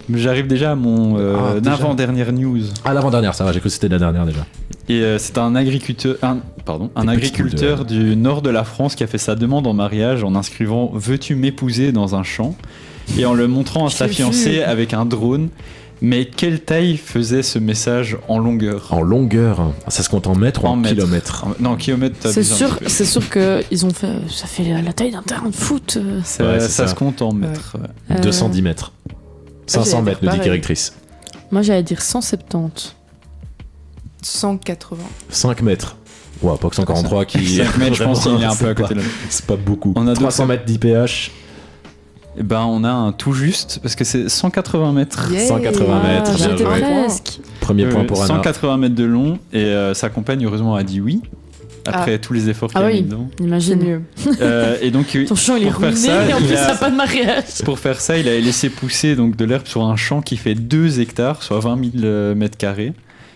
Mais j'arrive déjà à mon déjà. avant-dernière news. Ah, l'avant-dernière, ça va, j'ai cru que c'était la dernière déjà. Et c'est un agriculteur, un petits agriculteur du nord de la France qui a fait sa demande en mariage en inscrivant « Veux-tu m'épouser » dans un champ et en le montrant à sa J'ai fiancée vu. avec un drone. Mais quelle taille faisait ce message en longueur? En longueur, ça se compte en mètres ou en mètres. kilomètres? Non, en kilomètres, C'est t'abuses un sûr, petit peu. c'est sûr que ils ont fait. Ça fait la taille d'un terrain de foot. Ça, Ouais, c'est ça ça. se compte en mètres. ouais. 210 mètres. 500 j'allais mètres, dire nous dit pareil. Directrice. Moi, j'allais dire 170. 180. 5 mètres. Ouais, Pox143 qui. 5 mètres, je pense qu'il est un peu à côté là. là. C'est pas beaucoup. On a 300 mètres d'IPH. Et ben, on a un tout juste parce que c'est 180 mètres. Yeah. 180 mètres, Ah, bien j'étais joué. presque. Premier point pour Anna. 180 mètres de long et sa compagne, heureusement, a dit oui. Après tous les efforts qu'il Ah a mis oui. dedans. C'est Imagine. mieux. Et donc, Ton champ, il est Pour faire ruiné ça, et en il plus, a- ça n'a pas de mariage. pour faire ça, il a laissé pousser donc de l'herbe sur un champ qui fait 2 hectares, soit 20 000 mètres carrés.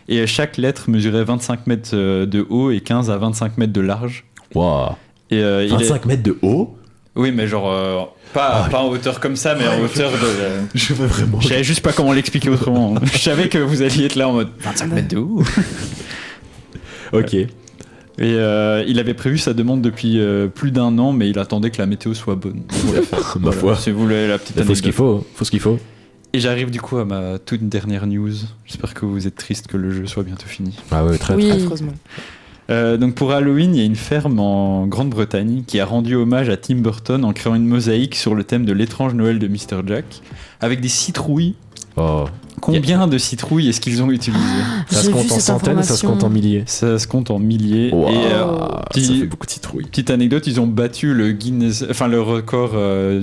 Et chaque lettre mesurait 25 mètres de haut et 15 à 25 mètres de large. Waouh. Et il est- 25 mètres de haut. Oui, mais genre pas en hauteur comme ça, mais en hauteur de. Je veux vraiment. Je savais juste pas comment l'expliquer autrement. Je savais que vous alliez être là en mode 25 mètres de haut. Ok. Et il avait prévu sa demande depuis plus d'1 an, mais il attendait que la météo soit bonne. Ma foi. Si vous voulez la petite Il faut ce qu'il anecdote. faut. Faut ce qu'il faut. Et j'arrive du coup à ma toute dernière news. J'espère que vous êtes triste que le jeu soit bientôt fini. Ah ouais, très Oui. Affreusement. Donc pour Halloween, il y a une ferme en Grande-Bretagne qui a rendu hommage à Tim Burton en créant une mosaïque sur le thème de l'étrange Noël de Mr. Jack avec des citrouilles. Oh. Combien de citrouilles est-ce qu'ils ont utilisées? Ça se J'ai compte vu en cette centaines, ça se information. compte en milliers. Ça se compte en milliers. Wow. Et Ça petit- fait beaucoup de citrouilles. petite anecdote, ils ont battu le record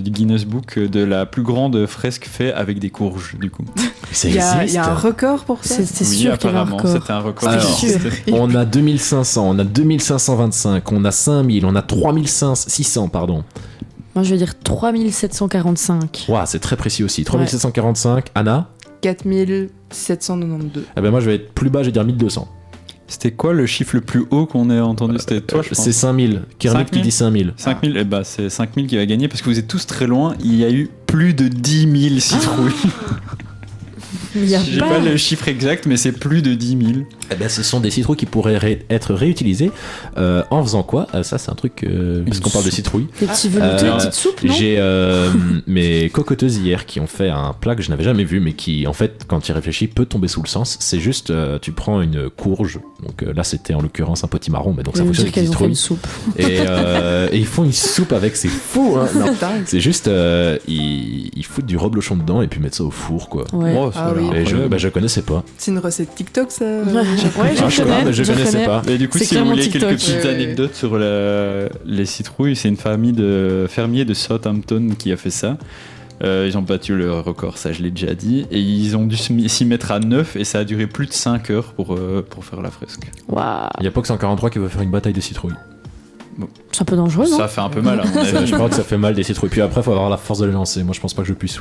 du Guinness Book de la plus grande fresque faite avec des courges, du coup. Ça Il y a existe. un record pour ça. C'est Oui, sûr qu'il y avait un apparemment, record. c'était un record. Alors, qui existait. On a 2500, on a 2525, on a 5000, on a 3600, pardon. Moi, je vais dire 3745. Waouh, c'est très précis aussi. 3745. Anna? 4792. Eh ben moi je vais être plus bas, je vais dire 1200. C'était quoi le chiffre le plus haut qu'on ait entendu? C'était toi, je pense. C'est 5000. Kermit 5000? qui dit 5000. 5000, et bah c'est 5000 qui va gagner parce que vous êtes tous très loin. Il y a eu plus de 10 000 citrouilles. Il y a J'ai pas. pas le chiffre exact, mais c'est plus de 10 000. Eh ben, ce sont des citrouilles qui pourraient être réutilisées en faisant quoi? Ça c'est un truc, puisqu'on parle de citrouilles. Des petits veloutés, Euh, des petites soupes, non? J'ai mes cocoteuses hier qui ont fait un plat que je n'avais jamais vu, mais qui en fait quand tu y réfléchis peut tomber sous le sens. C'est juste tu prends une courge, donc là c'était en l'occurrence un potimarron, mais donc Je ça vais vous fonctionne dire avec des qu'elles ont fait citrouilles. une soupe. Et ils font une soupe avec, c'est fou hein. Non, C'est dingue. c'est juste ils foutent du reblochon dedans et puis mettent ça au four quoi. Ouais. Oh, ça Ah a l'air oui. Et je connaissais pas. C'est une recette TikTok, ça. Ouais, Ah, je sais pas, mais je connaissais pas. Et du coup, C'est si vous clairement voulez TikTok. quelques petites Ouais. anecdotes sur les citrouilles, c'est une famille de fermiers de Southampton qui a fait ça. Ils ont battu le record, ça je l'ai déjà dit. Et ils ont dû s'y mettre à 9 et ça a duré plus de 5 heures pour faire la fresque. Waouh. Il y a pas que 143 qui veut faire une bataille de citrouilles. C'est un peu dangereux, non? Ça fait un peu mal à mon Ça, avis. je crois que ça fait mal des citrouilles. Puis après, faut avoir la force de les lancer. Moi, je pense pas que je puisse.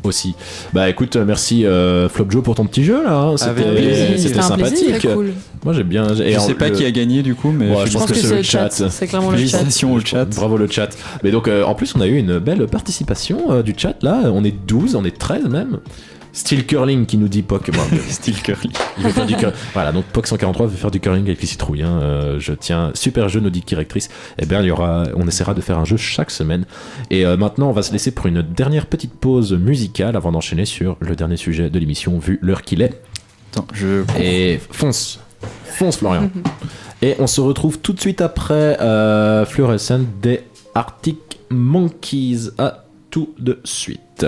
Aussi. Bah écoute, merci Flopjo pour ton petit jeu là. hein. Avec plaisir. C'était C'était un sympathique. plaisir. Très cool. Moi j'aime bien. Je sais pas qui a gagné du coup, mais Ouais, Je pense que c'est le chat. chat. C'est clairement le chat. Félicitations au chat. Bravo le chat. Mais donc en plus on a eu une belle participation du chat là. On est 12, on est 13 même. Steel Curling qui nous dit Poc. Bon, Style curly. il veut faire du curling. Voilà, donc Poc 143 veut faire du curling avec les citrouilles. hein. Je tiens. Super jeu, nous dit directrice. Eh bien, on essaiera de faire un jeu chaque semaine. Et maintenant, on va se laisser pour une dernière petite pause musicale avant d'enchaîner sur le dernier sujet de l'émission, vu l'heure qu'il est. Attends, Et fonce Florian. Et on se retrouve tout de suite après Fluorescent des Arctic Monkeys. À tout de suite.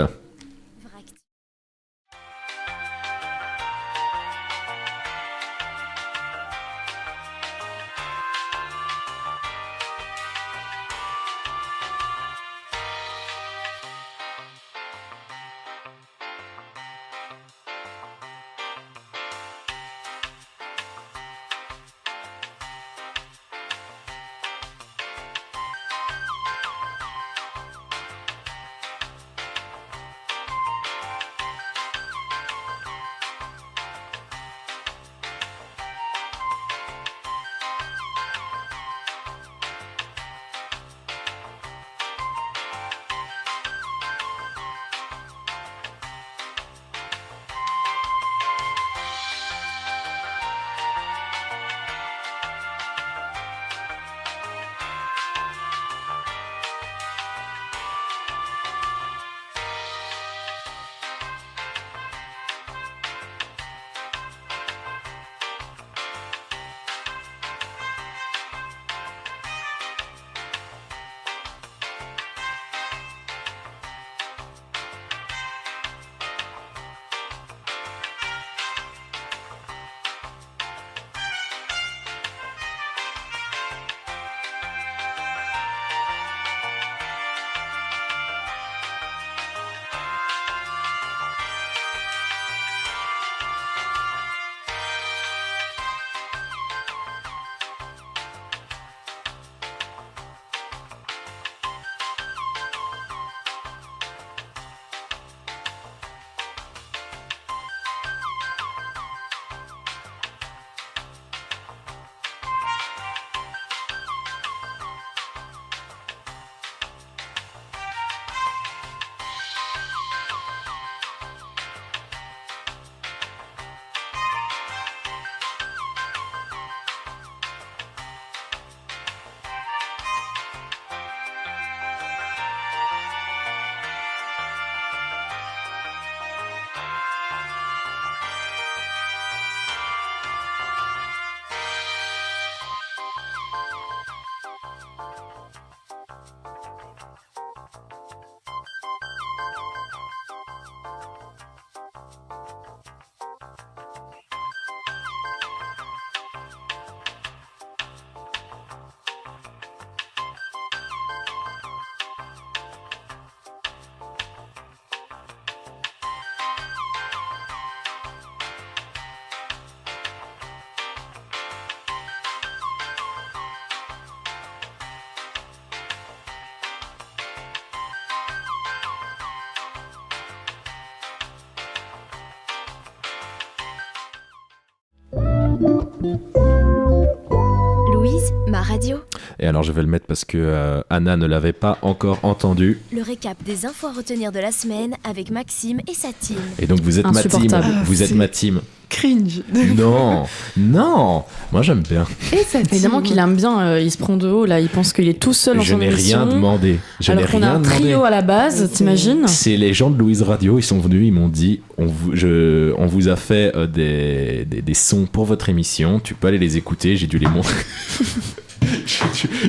Louise, ma radio. Et alors je vais le mettre parce que Anna ne l'avait pas encore entendu. Le récap des infos à retenir de la semaine avec Maxime et sa team. Et donc vous êtes ma team. Insupportable. Vous êtes C'est- ma team. Cringe. Non, non. Moi j'aime bien. Et ça Évidemment qu'il aime bien, il se prend de haut là, il pense qu'il est tout seul dans Je son n'ai émission. rien demandé. Je n'ai Alors qu'on a rien un trio demandé. à la base, t'imagines? C'est les gens de Louise Radio, ils sont venus, ils m'ont dit on vous a fait des sons pour votre émission, tu peux aller les écouter, j'ai dû les monter.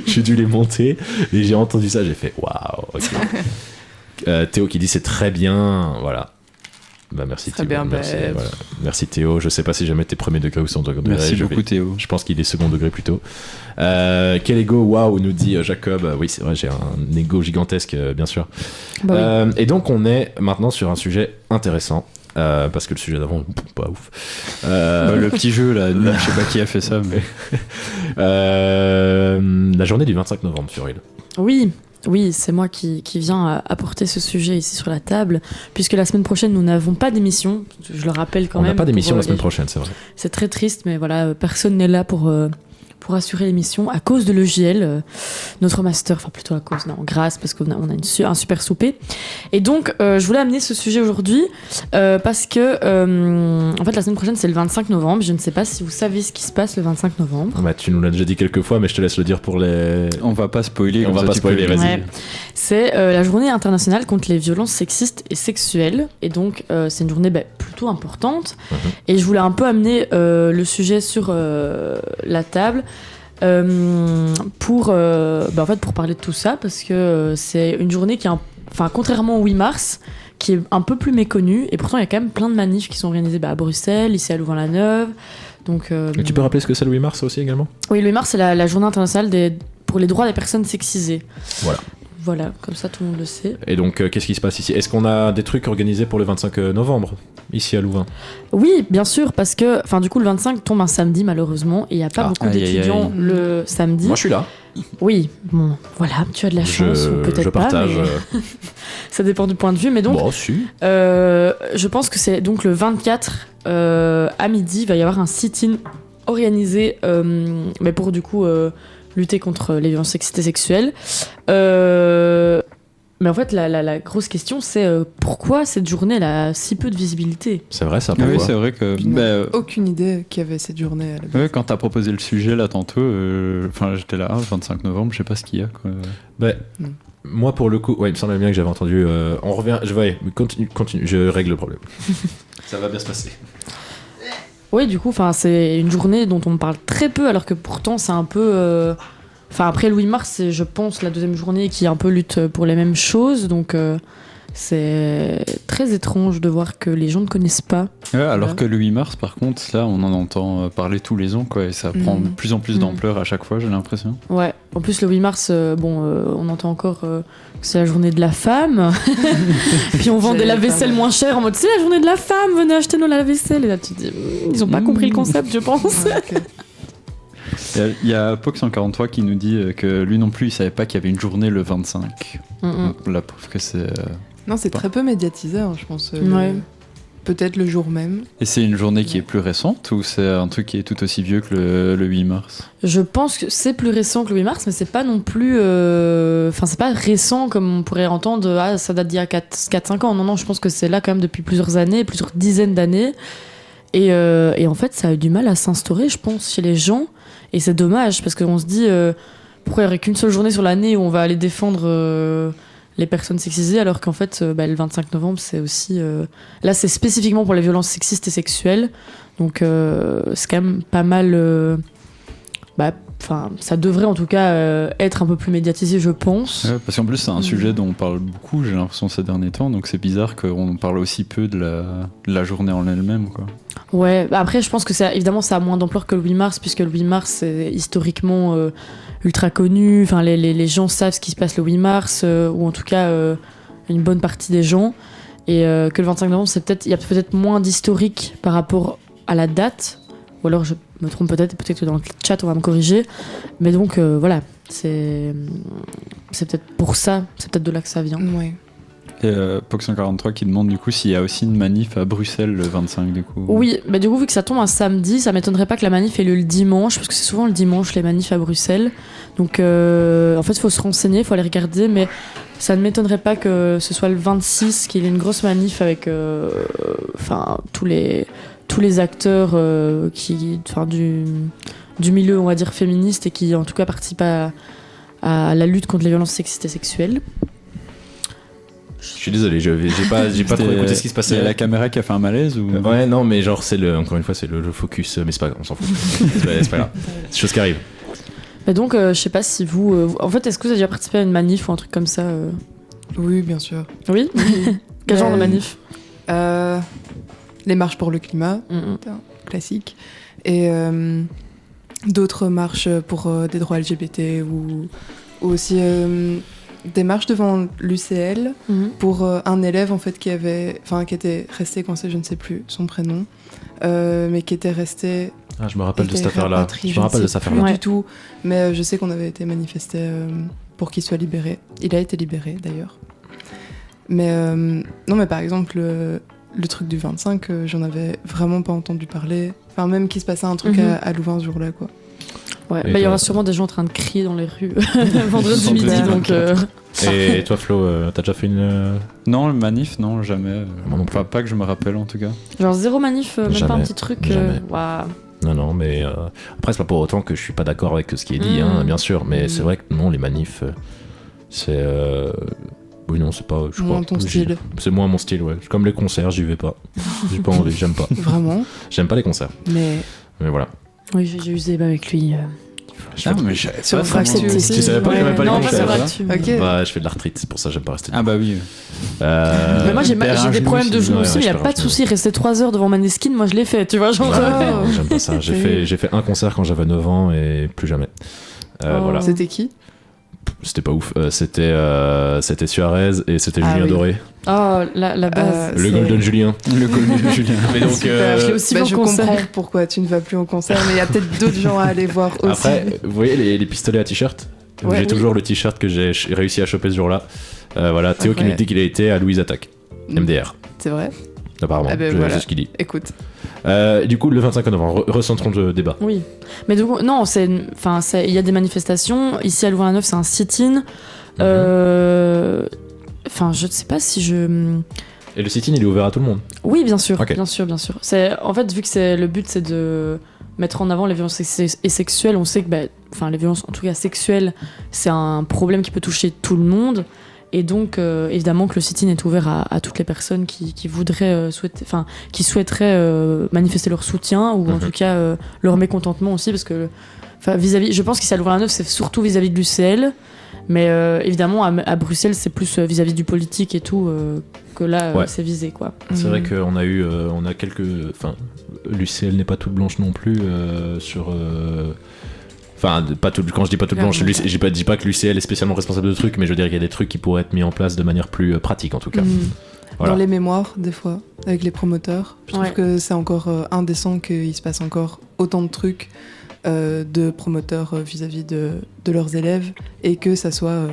J'ai dû les monter et j'ai entendu ça, j'ai fait waouh. ok. Théo qui dit c'est très bien, voilà. Bah merci Très Théo. bien, Merci, voilà. Merci Théo. Je sais pas si jamais t'es premier degré ou second degré. Merci beaucoup Théo. Je pense qu'il est second degré plutôt. Quel ego, waouh, nous dit Jacob. Oui, c'est vrai, j'ai un ego gigantesque, bien sûr. Bah oui. Et donc, on est maintenant sur un sujet intéressant. Parce que le sujet d'avant, pas ouf. Le petit jeu là, je sais pas qui a fait ça, mais. La journée du 25 novembre, Furil. Oui, c'est moi qui viens apporter ce sujet ici sur la table, puisque la semaine prochaine, nous n'avons pas d'émission. Je le rappelle quand On même. n'a pas d'émission pour, la semaine prochaine, c'est vrai. C'est très triste, mais voilà, personne n'est là pour assurer l'émission à cause de l'EJL, notre master, enfin plutôt à cause, non, grâce, parce qu'on a un super souper. Et donc, je voulais amener ce sujet aujourd'hui parce que, en fait, la semaine prochaine, c'est le 25 novembre. Je ne sais pas si vous savez ce qui se passe le 25 novembre. Bah, tu nous l'as déjà dit quelques fois, mais je te laisse le dire pour les. On va pas spoiler. On va pas spoiler, vas-y. Ouais. C'est la journée internationale contre les violences sexistes et sexuelles. Et donc, c'est une journée plutôt importante. Et je voulais un peu amener le sujet sur la table pour parler de tout ça, parce que c'est une journée qui est, contrairement au 8 mars, qui est un peu plus méconnue. Et pourtant, il y a quand même plein de manifs qui sont organisés à Bruxelles, ici à Louvain-la-Neuve. Donc, Et tu peux rappeler ce que c'est le 8 mars aussi également ? Oui, le 8 mars, c'est la journée internationale pour les droits des personnes sexisées. Voilà, comme ça tout le monde le sait. Et donc, qu'est-ce qui se passe ici ? Est-ce qu'on a des trucs organisés pour le 25 novembre, ici à Louvain ? Oui, bien sûr, parce que du coup, le 25 tombe un samedi, malheureusement, et il n'y a pas beaucoup d'étudiants le samedi. Moi, je suis là. Oui, bon, voilà, tu as de la chance, ou peut-être je pas, partage. mais ça dépend du point de vue. Mais donc, Bon, si. je pense que c'est donc le 24 à midi, il va y avoir un sit-in organisé, mais pour du coup lutter contre les violences sexistes et sexuelles. Mais en fait, la grosse question, c'est pourquoi cette journée elle a si peu de visibilité ? C'est vrai, ça. Oui, c'est vrai que. Aucune idée qu'il y avait cette journée à la base. Ouais, quand t'as proposé le sujet là tantôt, j'étais là, 25 novembre, je sais pas ce qu'il y a quoi. Moi, pour le coup, il me semblait bien que j'avais entendu. On revient. Continue, je règle le problème. Ça va bien se passer. Oui, du coup, c'est une journée dont on parle très peu, alors que pourtant c'est un peu. Après le 8 mars, c'est, je pense, la deuxième journée qui un peu lutte pour les mêmes choses, donc c'est très étrange de voir que les gens ne connaissent pas. Ouais, alors que le 8 mars, par contre, là, on en entend parler tous les ans, quoi, et ça prend de plus en plus d'ampleur à chaque fois, j'ai l'impression. Ouais, en plus le 8 mars, on entend encore que c'est la journée de la femme, puis on vend des lave-vaisselle moins cher en mode c'est la journée de la femme, venez acheter nos lave-vaisselle, et là tu te dis, ils ont pas compris le concept, je pense. Il y a Pox143 qui nous dit que lui non plus, il savait pas qu'il y avait une journée le 25. Donc, la preuve que c'est... Non, c'est très peu médiatisé, je pense. Ouais. Peut-être le jour même. Et c'est une journée qui est plus récente ou c'est un truc qui est tout aussi vieux que le 8 mars ? Je pense que c'est plus récent que le 8 mars, mais c'est pas non plus... c'est pas récent comme on pourrait entendre, ça date d'il y a 4-5 ans. Non, je pense que c'est là quand même depuis plusieurs années, plusieurs dizaines d'années. Et en fait, ça a eu du mal à s'instaurer, je pense, chez les gens. Et c'est dommage, parce qu'on se dit, pourquoi il n'y aurait qu'une seule journée sur l'année où on va aller défendre les personnes sexisées, alors qu'en fait, le 25 novembre, c'est aussi... Là, c'est spécifiquement pour les violences sexistes et sexuelles. Donc, c'est quand même pas mal... ça devrait en tout cas être un peu plus médiatisé, je pense. Ouais, parce qu'en plus, c'est un sujet dont on parle beaucoup, j'ai l'impression, ces derniers temps. Donc, c'est bizarre qu'on parle aussi peu de la journée en elle-même, quoi. Ouais, après je pense que évidemment ça a moins d'ampleur que le 8 mars, puisque le 8 mars c'est historiquement ultra connu, les gens savent ce qui se passe le 8 mars, ou en tout cas une bonne partie des gens, et que le 25 novembre il y a peut-être moins d'historique par rapport à la date, ou alors je me trompe peut-être que dans le chat on va me corriger, mais donc voilà, c'est peut-être pour ça, c'est peut-être de là que ça vient. Ouais. Et Pox143 qui demande du coup s'il y a aussi une manif à Bruxelles le 25 du coup. Oui, du coup vu que ça tombe un samedi, ça m'étonnerait pas que la manif ait lieu le dimanche, parce que c'est souvent le dimanche les manifs à Bruxelles. Donc en fait il faut se renseigner, il faut aller regarder, mais ça ne m'étonnerait pas que ce soit le 26 qu'il y ait une grosse manif avec tous les acteurs du milieu on va dire féministe, et qui en tout cas participent à la lutte contre les violences sexistes et sexuelles. Je suis désolé, j'ai pas trop écouté ce qui se passait. Il y a la caméra qui a fait un malaise ou... Ouais, non, mais genre, encore une fois, c'est le focus, mais c'est pas grave, on s'en fout. c'est pas grave. C'est chose qui arrive. Mais donc, je sais pas si vous. En fait, est-ce que vous avez déjà participé à une manif ou un truc comme ça Oui, bien sûr. Oui. Quel genre de manif ? les marches pour le climat, classique, et d'autres marches pour des droits LGBT ou aussi des marches devant l'UCL pour un élève en fait qui était resté coincé, je ne sais plus son prénom, mais qui était resté. Ah, je me rappelle de cette affaire-là. Je me rappelle de cette affaire-là. Plus du tout, mais je sais qu'on avait été manifesté pour qu'il soit libéré. Il a été libéré d'ailleurs. Mais non, mais par exemple le truc du 25, j'en avais vraiment pas entendu parler. Enfin, même qu'il se passait un truc à Louvain ce jour-là, quoi. Ouais, il y aura sûrement des gens en train de crier dans les rues vendredi midi, donc... Et toi, Flo, t'as déjà fait une... Non, le manif, non, jamais. Moi non plus. Enfin, pas que je me rappelle, en tout cas. Genre zéro manif, même Jamais. pas un petit truc waouh. Non, mais après, c'est pas pour autant que je suis pas d'accord avec ce qui est dit, hein, bien sûr, mais c'est vrai que non, les manifs, c'est... Oui, non, c'est pas... Je moins crois, ton style. C'est moins mon style, ouais. Comme les concerts, j'y vais pas. J'ai pas envie, j'aime pas. Vraiment. J'aime pas les concerts. Mais voilà. Oui, j'ai eu ce débat avec lui. mais je sur pas Frax, vraiment. Tu savais pas que j'aimais pas les non, concerts, pas hein. Ok. Bah, je fais de l'arthrite, c'est pour ça que j'aime pas rester. Ah bah oui. Mais moi j'ai des problèmes de genoux aussi, mais il y a pas de souci. Rester 3 heures devant Maneskin, moi je l'ai fait, tu vois. Genre... Non, j'aime pas ça. J'ai fait un concert quand j'avais 9 ans et plus jamais. Voilà. C'était qui? C'était pas ouf. C'était Suarez et c'était Julien Doré. Oh, la base. Le Golden Julien. Le Golden Julien. Mais donc, Je l'ai aussi vu en je concert. comprends pourquoi tu ne vas plus au concert, mais il y a peut-être d'autres gens à aller voir aussi. après, vous voyez les pistolets à t-shirt. Ouais, j'ai toujours le t-shirt que j'ai réussi à choper ce jour-là. Voilà, Théo qui nous dit qu'il a été à Louise Attaque. MDR. C'est vrai. Apparemment, Ah ben c'est voilà. ce qu'il dit. Écoute. Du coup, le 25 novembre, recentrons le débat. Oui, mais du coup, non, il y a des manifestations. Ici à Louvain-la-Neuve, c'est un sit-in. Enfin, je ne sais pas si je. Et le sit-in, il est ouvert à tout le monde. Oui, bien sûr, Ok. bien sûr. En fait, vu que le but, c'est de mettre en avant les violences sexuelles, on sait que, les violences, en tout cas sexuelles, c'est un problème qui peut toucher tout le monde. Et donc, évidemment, que le sit-in est ouvert à toutes les personnes qui voudraient qui souhaiteraient manifester leur soutien ou en tout cas leur mécontentement aussi, parce que, vis-à-vis, je pense qu'ici à Louvain-la-Neuve, c'est surtout vis-à-vis de l'UCL, mais évidemment à Bruxelles, c'est plus vis-à-vis du politique et tout que là, c'est visé, quoi. C'est vrai qu'on a eu, on a quelques, l'UCL n'est pas toute blanche non plus sur. Enfin, quand je dis pas toute blanche, je dis pas que l'UCL est spécialement responsable de trucs, mais je veux dire qu'il y a des trucs qui pourraient être mis en place de manière plus pratique en tout cas. Voilà. Dans les mémoires, des fois, avec les promoteurs, je trouve que c'est encore indécent qu'il se passe encore autant de trucs de promoteurs vis-à-vis de leurs élèves et que ça soit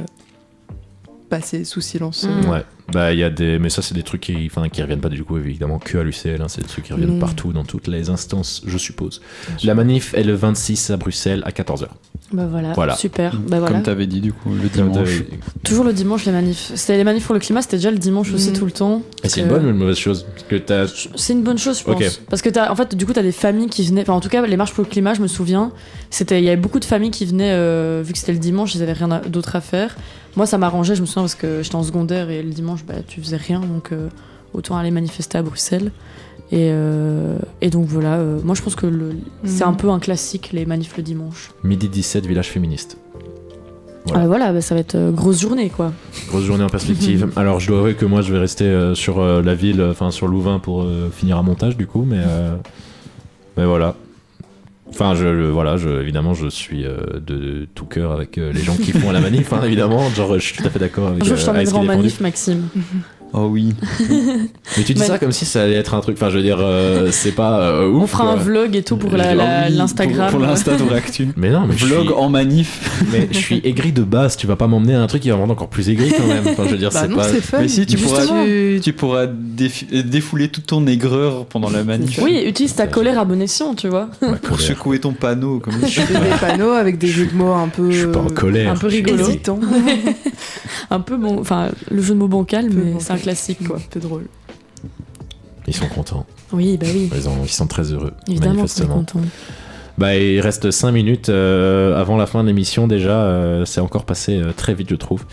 passé sous silence. Ouais, bah il y a mais ça c'est des trucs qui reviennent pas du coup évidemment que à l'UCL, hein, c'est des trucs qui reviennent partout dans toutes les instances, je suppose. La manif est le 26 à Bruxelles à 14h. Bah voilà. Super. Bah voilà. Comme t'avais dit du coup, le dimanche. Toujours le dimanche les manifs. C'était les manifs pour le climat, c'était déjà le dimanche aussi tout le temps. Et c'est une bonne ou une mauvaise chose que C'est une bonne chose, je pense. Parce que en fait, du coup, t'as des familles qui venaient. Enfin, en tout cas, les marches pour le climat, je me souviens. Il y avait beaucoup de familles qui venaient, vu que c'était le dimanche, ils avaient rien d'autre à faire. Moi, ça m'arrangeait, je me souviens, parce que j'étais en secondaire et le dimanche, tu faisais rien, donc autant aller manifester à Bruxelles. Et donc voilà, moi je pense que c'est un peu un classique, les manifs le dimanche. Midi 17, village féministe. Voilà, ça va être grosse journée, quoi. Grosse journée en perspective. Alors je dois avouer que moi je vais rester sur la ville, sur Louvain pour finir un montage du coup, mais voilà. Enfin, évidemment, je suis de tout cœur avec les gens qui font la manif, hein, évidemment. Genre, je suis tout à fait d'accord avec. Un jour, je t'emmènerai en manif, Maxime. Oh oui. Mais tu dis ça comme si ça allait être un truc. Enfin, je veux dire, c'est pas ouf. On fera un vlog et tout pour l'Instagram. Pour l'Insta d'Oractu. Mais non, mais vlog en manif. Mais je suis aigri de base. Tu vas pas m'emmener à un truc qui va me rendre encore plus aigri quand même. Enfin, je veux dire, bah c'est non, pas. C'est fun. Mais si, tu pourras défouler toute ton aigreur pendant la manif. Oui, utilise ta colère à bon escient, tu vois. Pour secouer ton panneau. Comme des panneaux avec des jeux de mots un peu. Je suis pas en colère. Un peu rigolo. Hésitant. Un peu bon. Enfin, le jeu de mots bancal, mais c'est un classique, quoi. Un peu drôle. Ils sont contents. Oui, bah oui. Ils sont très heureux. Évidemment, manifestement. contents. Bah, il reste 5 minutes avant la fin de l'émission déjà. C'est encore passé très vite, je trouve.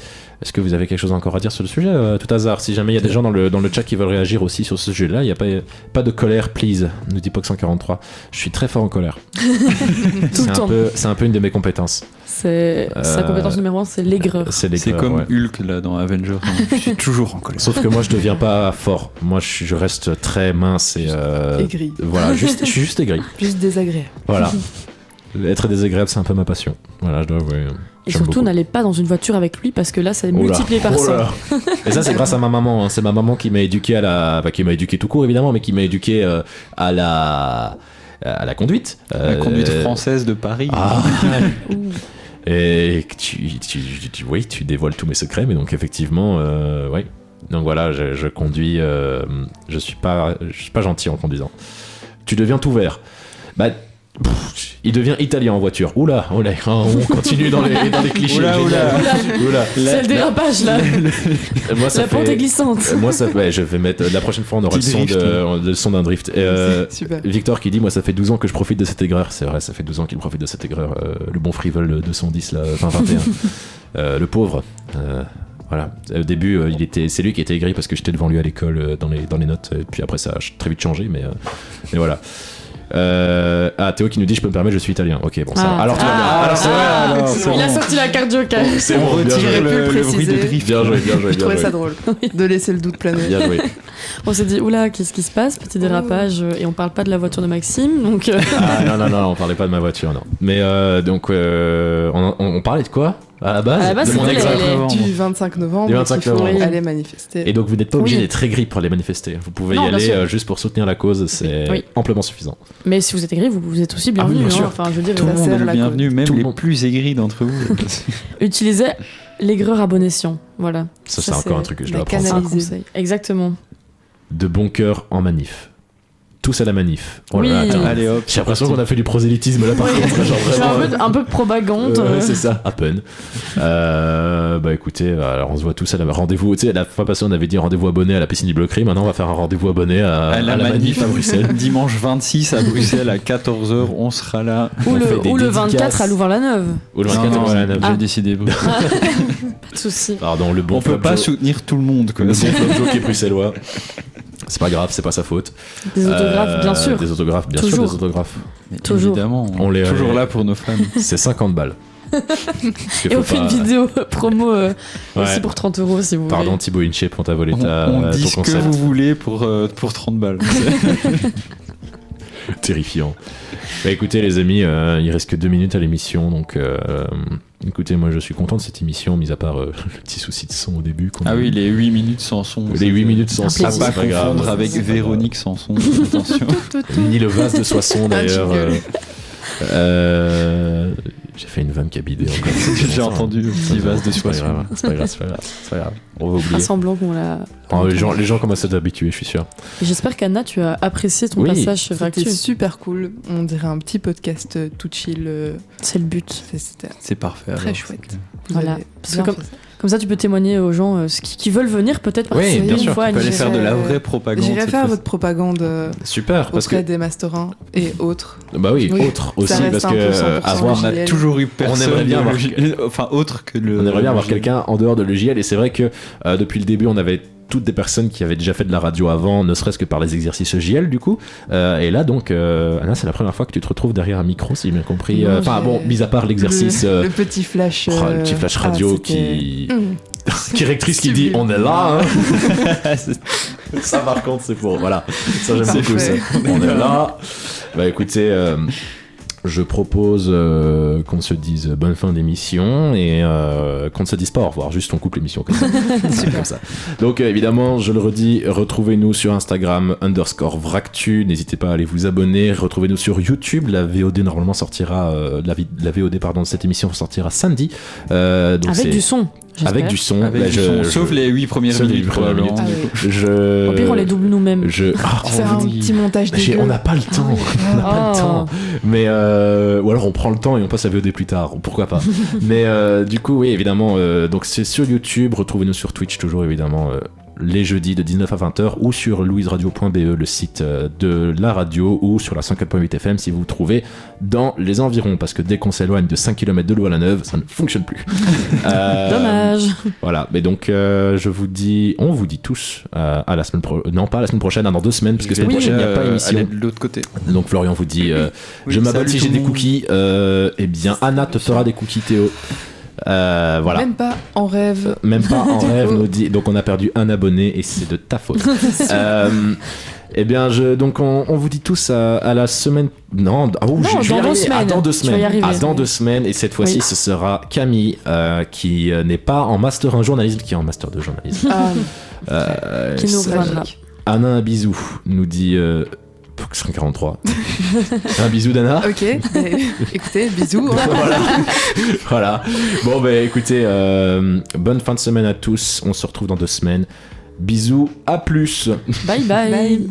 Est-ce que vous avez quelque chose encore à dire sur le sujet, tout hasard? Si jamais il y a des gens dans le chat qui veulent réagir aussi sur ce sujet-là, il n'y a pas de colère, please, nous dit Pox 143. Je suis très fort en colère. Tout le temps. C'est un peu une de mes compétences. Sa compétence numéro 1, c'est l'aigreur. C'est comme Hulk là dans Avengers. Je suis toujours en colère. Sauf que moi je deviens pas fort. Moi je reste très mince et Aigri. Voilà, je suis juste aigri. Juste désagréable. Voilà. Être désagréable, c'est un peu ma passion. Voilà, je dois avouer. Et J'aime surtout, beaucoup. n'allez pas dans une voiture avec lui parce que là, ça Oh là, multiplie par oh 100. là. Et ça, c'est grâce à ma maman. Hein. C'est ma maman qui m'a éduqué qui m'a éduqué tout court évidemment, mais qui m'a éduqué à la conduite. La conduite française de Paris. Ah. Ouh. Et oui, tu dévoiles tous mes secrets, mais donc effectivement, oui. Donc voilà, je conduis. Je suis pas gentil en conduisant. Tu deviens tout vert. Bah. Il devient italien en voiture. Oula, on continue dans les clichés. Oula. C'est le dérapage là. Moi, ça La pente est glissante. Moi, je vais mettre. La prochaine fois, on aura le son d'un drift. Super. Victor qui dit, moi, ça fait 12 ans que je profite de cette aigreur. C'est vrai, ça fait 12 ans qu'il profite de cette aigreur. Le bon frivole 210, là, 2021. Le pauvre. Voilà. Au début, c'est lui qui était aigri parce que j'étais devant lui à l'école dans les notes. Et puis après, ça a très vite changé, mais voilà. Théo qui nous dit je peux me permettre, je suis italien. Ok, bon, ça. Alors, Il a sorti la carte joker. c'est bon, bien joué. Le bruit de drift. Bien joué. Je trouvais ça drôle de laisser le doute planer. Bien joué. On s'est dit, oula, qu'est-ce qui se passe? Petit dérapage. Et on parle pas de la voiture de Maxime, donc. Non, on parlait pas de ma voiture, non. Mais donc, on parlait de quoi à la base, base, de mon c'était exemple. Du 25 novembre, Du 25 qu'il faut novembre. aller manifester. Et donc, vous n'êtes pas obligé Oui. d'être aigri pour aller manifester. Vous pouvez Non, y bien aller sûr. juste pour soutenir la cause, c'est Oui. amplement suffisant. Mais si vous êtes aigri, vous êtes aussi bienvenu. bien sûr. Enfin, je veux dire, Tout le Ça monde est sert le la bienvenu, même Tout le les monde. plus aigris d'entre vous. utilisez l'aigreur à bon escient. Voilà. Ça, c'est encore un truc que je dois la apprendre. C'est un Analyser. conseil. Exactement. De bon cœur en manif. Tous à la manif. Oh là Oui. là, attends. Allez hop. J'ai l'impression qu'on a fait du prosélytisme là par Oui. contre. Genre Je fais vraiment. un peu de propagande. Ouais, c'est ça, à peine. Bah écoutez, alors on se voit tous à la rendez-vous. Tu sais, la fois passée, on avait dit rendez-vous abonné à la piscine du Bloquerie. Maintenant, on va faire un rendez-vous abonné à la manif à Bruxelles. Dimanche 26 à Bruxelles à 14h, on sera là. Ou On fait des le dédicaces. 24 à Louvain-la-Neuve. Ou le Non, 24 non, à la Neuve. j'ai décidé. Pas de soucis. Pardon, le bon On peut Flop pas Joe- soutenir tout le monde. Quoi. le bon Flop Joe qui est bruxellois. C'est pas grave, c'est pas sa faute. Des autographes, bien sûr. Des autographes, bien Toujours. sûr, des autographes. Mais Toujours. Évidemment, On les- toujours là pour nos fans. C'est 50 balles. Et on fait une vidéo promo Ouais. aussi pour 30 € si vous Pardon voulez. Thibaut Inchep, on t'a volé On dit ton ce que concept. vous voulez pour 30 balles. Terrifiant. Bah écoutez les amis, il reste que 2 minutes à l'émission, donc écoutez, moi je suis content de cette émission, mis à part le petit souci de son au début. qu'on a Ah eu. oui, les 8 minutes sans son. Les 8 minutes sans Un son, À plaisir. pas c'est pas grave. confondre avec C'est pas Véronique Sanson. Attention. grave. Ni le vase de Soissons d'ailleurs. jingle. J'ai fait une vanne qui a bidé encore. J'ai entendu le petit vase de C'est pas Soissons. grave, c'est pas grave, c'est pas grave, c'est pas grave. On va Un oublier. semblant qu'on l'a. Oh, les gens commencent à s'habituer, je suis sûr. Et j'espère qu'Anna, tu as apprécié ton Oui. passage sur C'était Actu. super cool. On dirait un petit podcast tout chill. C'est le but. C'était C'est parfait. très alors. chouette. Vous Voilà. avez Parce bien que fait ça. Comme ça, tu peux témoigner aux gens qui veulent venir peut-être Oui, participer bien une sûr. fois à On peut une aller faire de la vraie propagande. J'irai cette faire fois-ci. votre propagande Super, parce auprès que. des masterins et autres. Bah oui, Oui, autre ça aussi, reste parce un peu que 100% avoir. On a JL. toujours eu personne. aimerait bien de avoir- logiciel- Enfin, autre que le. On aimerait bien avoir logiciel. quelqu'un en dehors de l'EJL, et c'est vrai que depuis le début, on avait toutes des personnes qui avaient déjà fait de la radio avant, ne serait-ce que par les exercices EJL du coup. Et là donc, Anna, c'est la première fois que tu te retrouves derrière un micro, si j'ai bien compris. Non, Enfin j'ai- bon, mis à part l'exercice, Le petit flash. le petit flash radio c'était- qui qui est rectrice qui dit Sublime. on est là. Hein. Ça par contre c'est pour voilà. Ça j'aime beaucoup ça. Parfait. On est là. Bah écoutez. Je propose qu'on se dise bonne fin d'émission et qu'on ne se dise pas au revoir, juste on coupe l'émission comme ça. Comme ça. Donc évidemment, je le redis, retrouvez-nous sur Instagram _Vractu, n'hésitez pas à aller vous abonner, retrouvez-nous sur YouTube, la VOD normalement sortira, la VOD pardon de cette émission sortira samedi. Donc Avec c'est- du son. j'espère. Avec du son. Avec Bah, du son, sauf les 8 premières sauf les minutes. 8 premières probablement. minutes. Ah oui. Je... Au pire, on les double nous-mêmes. Faire un petit montage dégueu. On n'a pas le temps. On n'a pas le Oh. temps. Mais ou alors on prend le temps et on passe à VOD plus tard. Pourquoi pas. Mais du coup, oui, évidemment. Donc c'est sur YouTube. Retrouvez-nous sur Twitch toujours évidemment. les jeudis de 19 à 20h ou sur louiseradio.be, le site de la radio, ou sur la 104.8 FM si vous vous trouvez dans les environs, parce que dès qu'on s'éloigne de 5 km de Louvain-la-Neuve, ça ne fonctionne plus. Dommage. Voilà, mais donc on vous dit tous à la semaine prochaine, non pas la semaine prochaine, dans 2 semaines, parce que la semaine prochaine il n'y a pas émission. Aller de l'autre côté. Donc Florian vous dit je m'abonne si j'ai des cookies, eh bien Anna te fera des cookies, Théo. Voilà. Même pas en rêve. Même pas en rêve, nous dit. Donc on a perdu un abonné et c'est de ta faute. Eh bien, donc on vous dit tous à la semaine. Non, je vais y arriver. Dans 2 semaines. Dans 2 semaines. Et cette fois-ci, ce sera Camille qui n'est pas en master 1 journalisme, qui est en master 2 journalisme. Qui nous rejoindra. Anna, un bisou, nous dit. Pour que ce soit 43. Un bisou d'Anna. Ok, écoutez, bisous. Voilà. Bon, écoutez, bonne fin de semaine à tous. On se retrouve dans 2 semaines. Bisous, à plus. Bye bye.